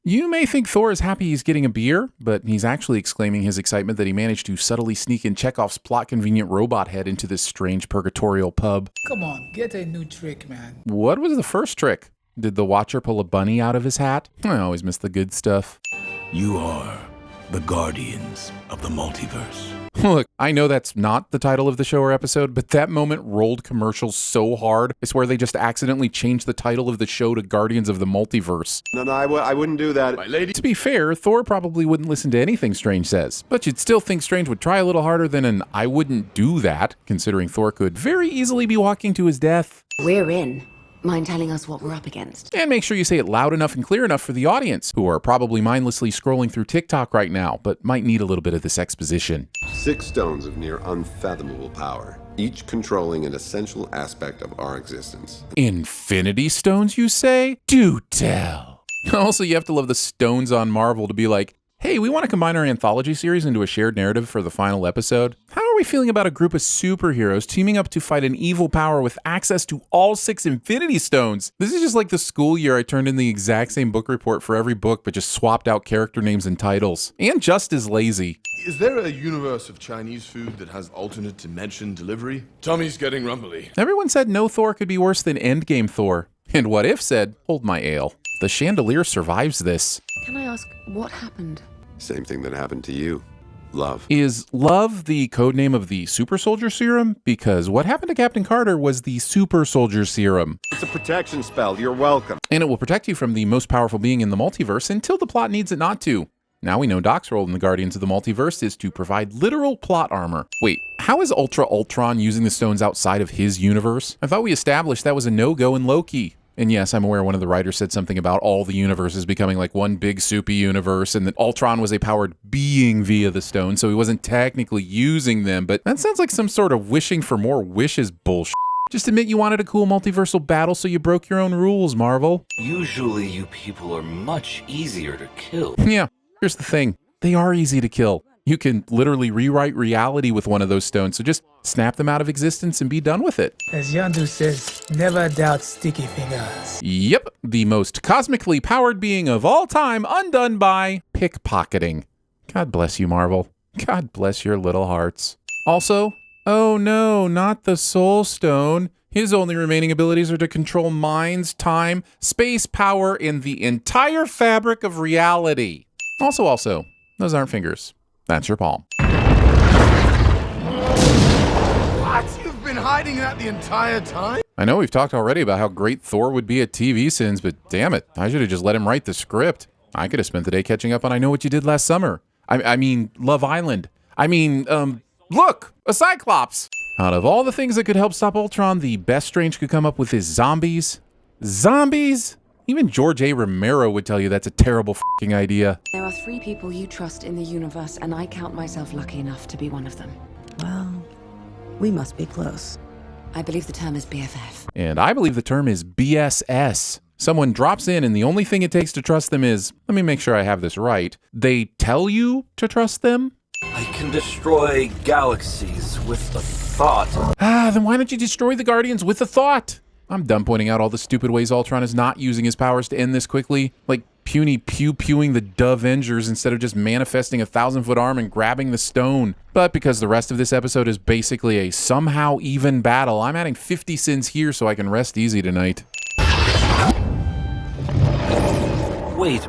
You may think Thor is happy he's getting a beer, but he's actually exclaiming his excitement that he managed to subtly sneak in Chekhov's plot-convenient robot head into this strange purgatorial pub. Come on, get a new trick, man. What was the first trick? Did the Watcher pull a bunny out of his hat? I always miss the good stuff. You are the Guardians of the Multiverse. Look, I know that's not the title of the show or episode, but that moment rolled commercials so hard, I swear they just accidentally changed the title of the show to Guardians of the Multiverse. No, I wouldn't do that. My lady. To be fair, Thor probably wouldn't listen to anything Strange says, but you'd still think Strange would try a little harder than an I wouldn't do that, considering Thor could very easily be walking to his death. We're in. Mind telling us what we're up against? And make sure you say it loud enough and clear enough for the audience, who are probably mindlessly scrolling through TikTok right now, but might need a little bit of this exposition. 6 stones of near unfathomable power, each controlling an essential aspect of our existence. Infinity Stones, you say? Do tell. Also, you have to love the stones on Marvel to be like, hey, we want to combine our anthology series into a shared narrative for the final episode. How are we feeling about a group of superheroes teaming up to fight an evil power with access to all 6 Infinity Stones? This is just like the school year I turned in the exact same book report for every book, but just swapped out character names and titles. And just as lazy. Is there a universe of Chinese food that has alternate dimension delivery? Tommy's getting rumbly. Everyone said no Thor could be worse than Endgame Thor. And What If said, hold my ale. The chandelier survives this. Can I ask what happened? Same thing that happened to you. Love. Is love the codename of the super soldier serum? Because what happened to Captain Carter was the super soldier serum. It's a protection spell. You're welcome. And it will protect you from the most powerful being in the multiverse until the plot needs it not to. Now we know Doc's role in the Guardians of the Multiverse is to provide literal plot armor. Wait, how is Ultron using the stones outside of his universe? I thought we established that was a no-go in Loki. And yes, I'm aware one of the writers said something about all the universes becoming like one big soupy universe, and that Ultron was a powered being via the stone, so he wasn't technically using them, but that sounds like some sort of wishing for more wishes bullshit. Just admit you wanted a cool multiversal battle, so you broke your own rules, Marvel. Usually you people are much easier to kill. Yeah, here's the thing. They are easy to kill. You can literally rewrite reality with one of those stones, so just snap them out of existence and be done with it. As Yondu says, never doubt sticky fingers. Yep, the most cosmically powered being of all time undone by pickpocketing. God bless you, Marvel. God bless your little hearts. Also, oh no, not the Soul Stone. His only remaining abilities are to control minds, time, space, power, and the entire fabric of reality. Also, those aren't fingers. That's your palm. What? You've been hiding that the entire time? I know we've talked already about how great Thor would be at TVSins, but damn it, I should have just let him write the script. I could have spent the day catching up on I Know What You Did Last Summer. I mean, Love Island. Look, a Cyclops. Out of all the things that could help stop Ultron, the best Strange could come up with is zombies. Zombies? Even George A. Romero would tell you that's a terrible f***ing idea. There are 3 people you trust in the universe, and I count myself lucky enough to be one of them. Well, we must be close. I believe the term is BFF. And I believe the term is BSS. Someone drops in and the only thing it takes to trust them is, let me make sure I have this right, they tell you to trust them? I can destroy galaxies with a thought. Then why don't you destroy the Guardians with a thought? I'm done pointing out all the stupid ways Ultron is not using his powers to end this quickly, like puny pew-pewing the Duvengers instead of just manifesting a 1,000-foot arm and grabbing the stone. But because the rest of this episode is basically a somehow even battle, I'm adding 50 sins here so I can rest easy tonight. Wait,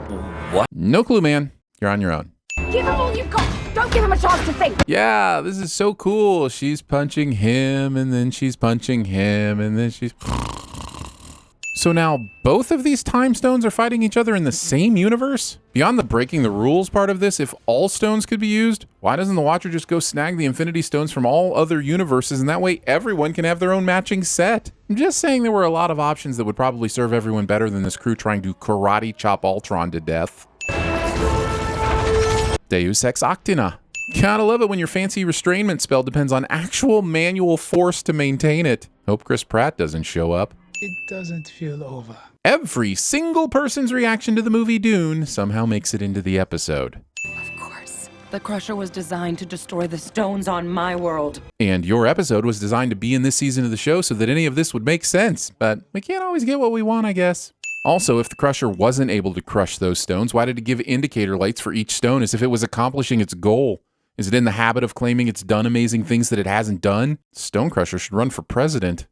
what? No clue, man. You're on your own. Give him all you've got! Don't give him a chance to think! Yeah, this is so cool. She's punching him, and then she's punching him, and then she's... So now both of these time stones are fighting each other in the same universe? Beyond the breaking the rules part of this, if all stones could be used, why doesn't the Watcher just go snag the Infinity Stones from all other universes, and that way everyone can have their own matching set? I'm just saying there were a lot of options that would probably serve everyone better than this crew trying to karate chop Ultron to death. Deus Ex Machina. Gotta love it when your fancy restrainment spell depends on actual manual force to maintain it. Hope Chris Pratt doesn't show up. It doesn't feel over. Every single person's reaction to the movie Dune somehow makes it into the episode. The Crusher was designed to destroy the stones on my world. And your episode was designed to be in this season of the show so that any of this would make sense. But we can't always get what we want, I guess. Also, if the Crusher wasn't able to crush those stones, why did it give indicator lights for each stone as if it was accomplishing its goal? Is it in the habit of claiming it's done amazing things that it hasn't done? Stone Crusher should run for president.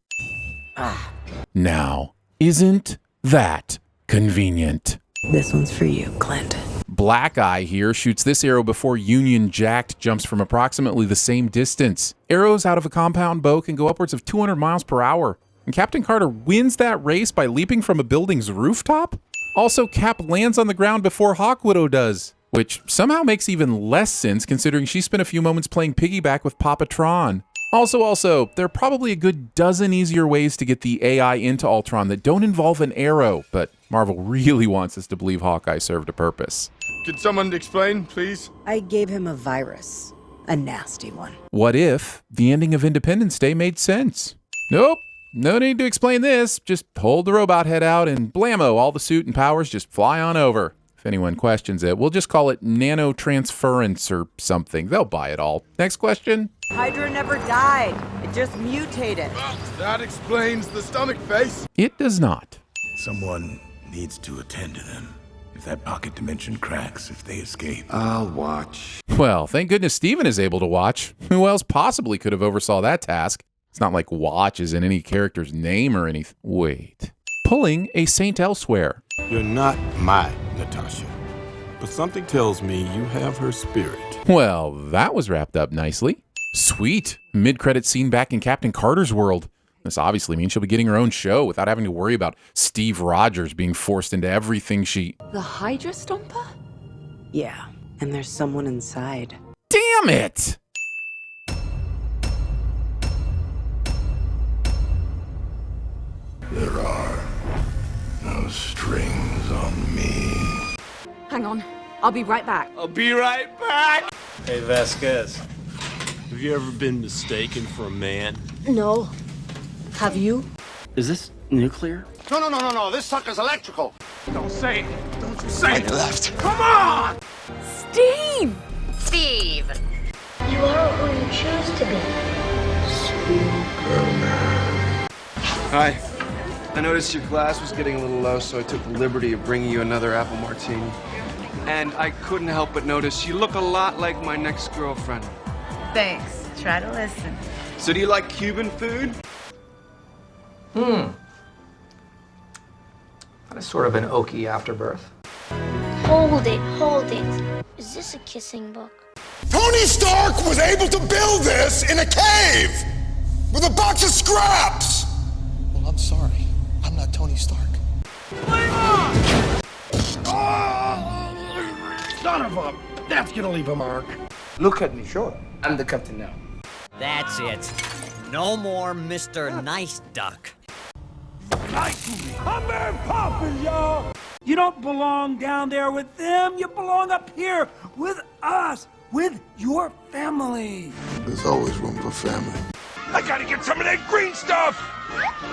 Now, isn't that convenient? This one's for you, Clint. Black Eye here shoots this arrow before Union Jack jumps from approximately the same distance. Arrows out of a compound bow can go upwards of 200 miles per hour. And Captain Carter wins that race by leaping from a building's rooftop? Also, Cap lands on the ground before Hawk Widow does, which somehow makes even less sense considering she spent a few moments playing piggyback with Papa Tron. Also, there are probably a good dozen easier ways to get the AI into Ultron that don't involve an arrow, but Marvel really wants us to believe Hawkeye served a purpose. Could someone explain, please? I gave him a virus. A nasty one. What if the ending of Independence Day made sense? Nope. No need to explain this. Just hold the robot head out and blammo, all the suit and powers just fly on over. If anyone questions it, we'll just call it nanotransference or something. They'll buy it all. Next question. Hydra never died. It just mutated. That explains the stomach face. It does not. Someone needs to attend to them. If that pocket dimension cracks, if they escape. I'll watch. Well, thank goodness Steven is able to watch. Who else possibly could have oversaw that task? It's not like watch is in any character's name or anything. Wait. Pulling a Saint Elsewhere. You're not my Natasha, but something tells me you have her spirit. Well, that was wrapped up nicely. Sweet. Mid-credit scene back in Captain Carter's world. This obviously means she'll be getting her own show without having to worry about Steve Rogers being forced into everything she... The Hydra Stomper? Yeah, and there's someone inside. Damn it! There are no strings on me. Hang on. I'll be right back. I'll be right back! Hey, Vasquez. Have you ever been mistaken for a man? No. Have you? Is this nuclear? No. This sucker's electrical. Don't say it. Don't you say it. Left. Come on! Steve! Steve! You are who you choose to be. Hi. I noticed your glass was getting a little low, so I took the liberty of bringing you another apple martini. And I couldn't help but notice you look a lot like my next girlfriend. Thanks. Try to listen. So do you like Cuban food? That is sort of an oaky afterbirth. Hold it. Is this a kissing book? Tony Stark was able to build this in a cave with a box of scraps. Well, I'm sorry. I'm not Tony Stark. Son of a... That's gonna leave a mark. Look at me, sure. I'm the captain now. That's it. No more Mr. Nice Duck. I'm Mary Poppins, y'all! You don't belong down there with them. You belong up here with us, with your family. There's always room for family. I gotta get some of that green stuff.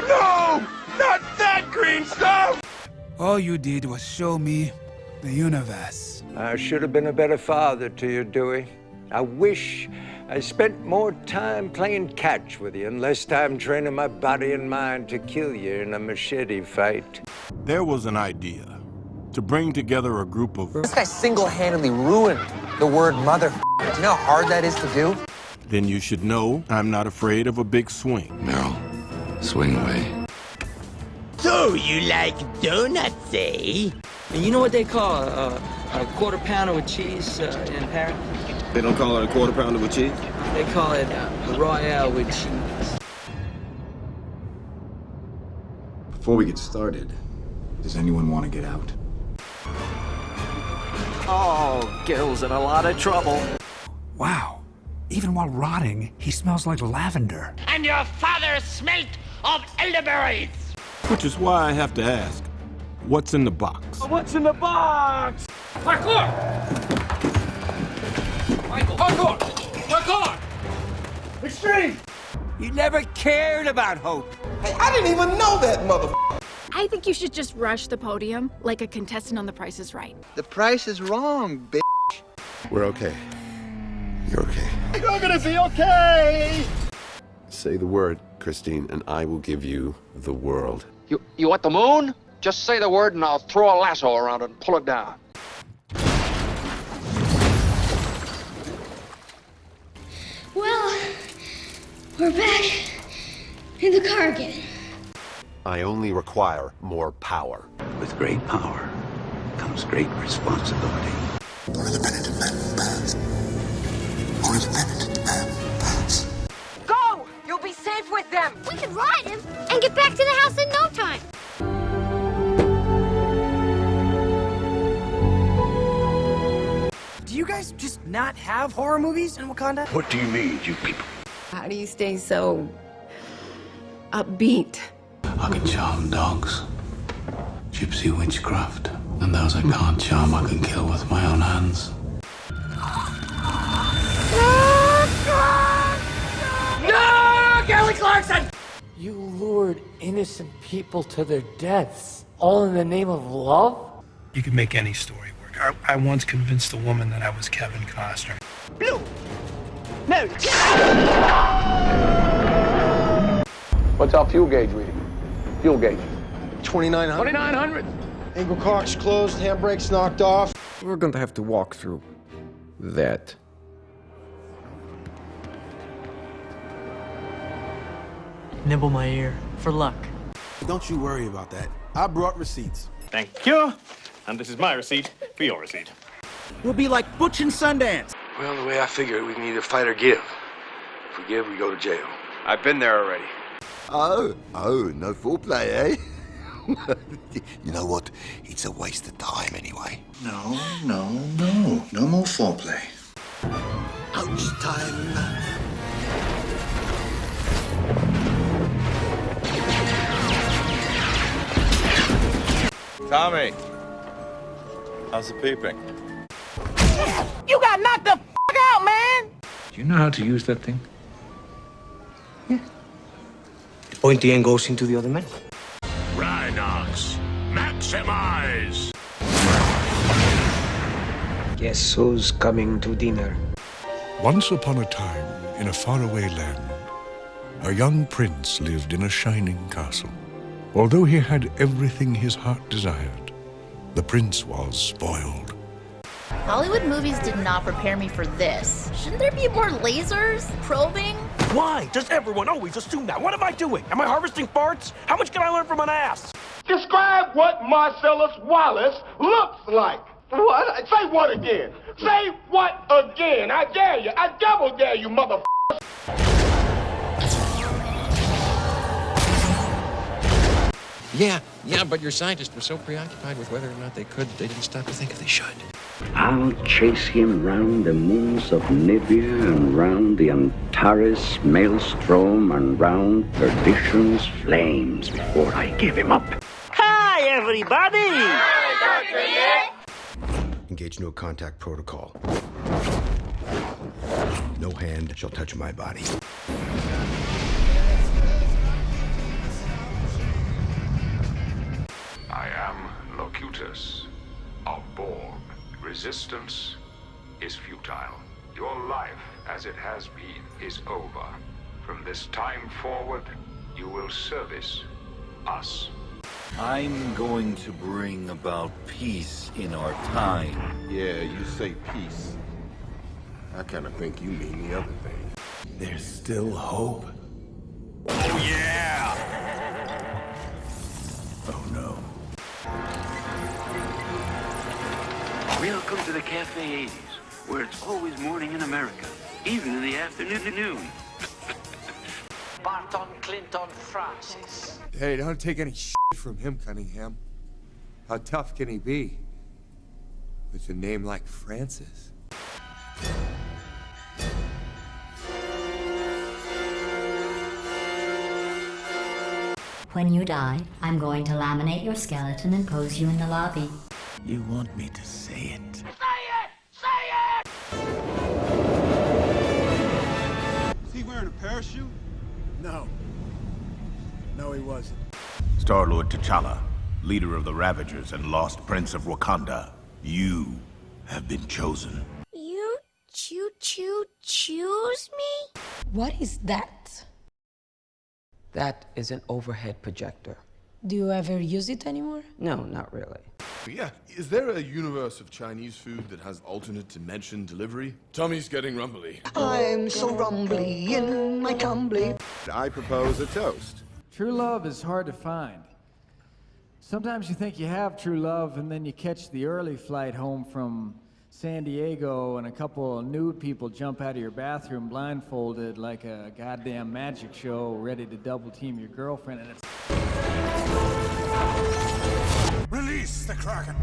No, not that green stuff. All you did was show me the universe. I should have been a better father to you, Dewey. I wish I spent more time playing catch with you and less time training my body and mind to kill you in a machete fight. There was an idea to bring together a group of... This guy single-handedly ruined the word mother. Do you know how hard that is to do? Then you should know I'm not afraid of a big swing. Meryl, swing away. So you like donuts, eh? And you know what they call a quarter pounder with cheese in Paris? They don't call it a quarter pounder with cheese? They call it a Royale with cheese. Before we get started, does anyone want to get out? Oh, Gil's in a lot of trouble. Wow. Even while rotting, he smells like lavender. And your father smelt of elderberries. Which is why I have to ask, what's in the box? What's in the box? Parkour! Michael, parkour! Parkour! Extreme! You never cared about hope. Hey, I didn't even know that motherfucker. I think you should just rush the podium like a contestant on The Price is Right. The price is wrong, bitch. We're okay. You're okay. You're gonna be okay! Say the word, Christine, and I will give you the world. You want the moon? Just say the word and I'll throw a lasso around it and pull it down. Well, we're back in the car again. I only require more power. With great power comes great responsibility. Only the penitent man will pass. Only the penitent man will pass. Go! You'll be safe with them! We could ride him and get back to the house in no time. Do you guys just not have horror movies in Wakanda? What do you mean, you people? How do you stay so upbeat? I can charm dogs, gypsy witchcraft, and those I can't charm I can kill with my own hands. No! Kelly Clarkson! You lured innocent people to their deaths, all in the name of love? You can make any story work. I once convinced a woman that I was Kevin Costner. Blue! No! What's our fuel gauge reading? Fuel gauge. 2,900. 2,900. Angle cock's closed, handbrake's knocked off. We're going to have to walk through that. Nibble my ear, for luck. Don't you worry about that. I brought receipts. Thank you. And this is my receipt for your receipt. We'll be like Butch and Sundance. Well, the way I figure it, we can either fight or give. If we give, we go to jail. I've been there already. Oh, no foreplay, eh? You know what? It's a waste of time anyway. No. No more foreplay. Ouch time. Tommy, how's the peeping? You got knocked the f*** out, man! Do you know how to use that thing? The pointy end goes into the other man. Rhinox, maximize! Guess who's coming to dinner? Once upon a time, in a faraway land, a young prince lived in a shining castle. Although he had everything his heart desired, the prince was spoiled. Hollywood movies did not prepare me for this. Shouldn't there be more lasers? Probing? Why does everyone always assume that? What am I doing? Am I harvesting farts? How much can I learn from an ass? Describe what Marcellus Wallace looks like. What? Say what again? Say what again? I dare you. I double dare you, motherfucker. Yeah, but your scientists were so preoccupied with whether or not they could, they didn't stop to think if they should. I'll chase him round the moons of Nibia and round the Antares maelstrom and round perdition's flames before I give him up. Hi, everybody! Hi, Dr. Nick! Engage no contact protocol. No hand shall touch my body. I am Locutus of Borg. Resistance is futile. Your life, as it has been, is over. From this time forward, you will service us. I'm going to bring about peace in our time. Yeah, you say peace. I kind of think you mean the other thing. There's still hope. Oh, yeah! Oh, no. Welcome to the Cafe 80s, where it's always morning in America, even in the afternoon. Barton Clinton Francis. Hey, don't take any shit from him, Cunningham. How tough can he be? With a name like Francis. When you die, I'm going to laminate your skeleton and pose you in the lobby. You want me to say it? Say it! Say it! Is he wearing a parachute? No. No, he wasn't. Star-Lord T'Challa, leader of the Ravagers and lost Prince of Wakanda, you have been chosen. You choose me? What is that? That is an overhead projector. Do you ever use it anymore? No, not really. Yeah, is there a universe of Chinese food that has alternate dimension delivery? Tummy's getting rumbly. I'm so rumbly in my tumbly. I propose a toast. True love is hard to find. Sometimes you think you have true love, and then you catch the early flight home from San Diego, and a couple of nude people jump out of your bathroom blindfolded like a goddamn magic show, ready to double team your girlfriend, and it's... Release the Kraken!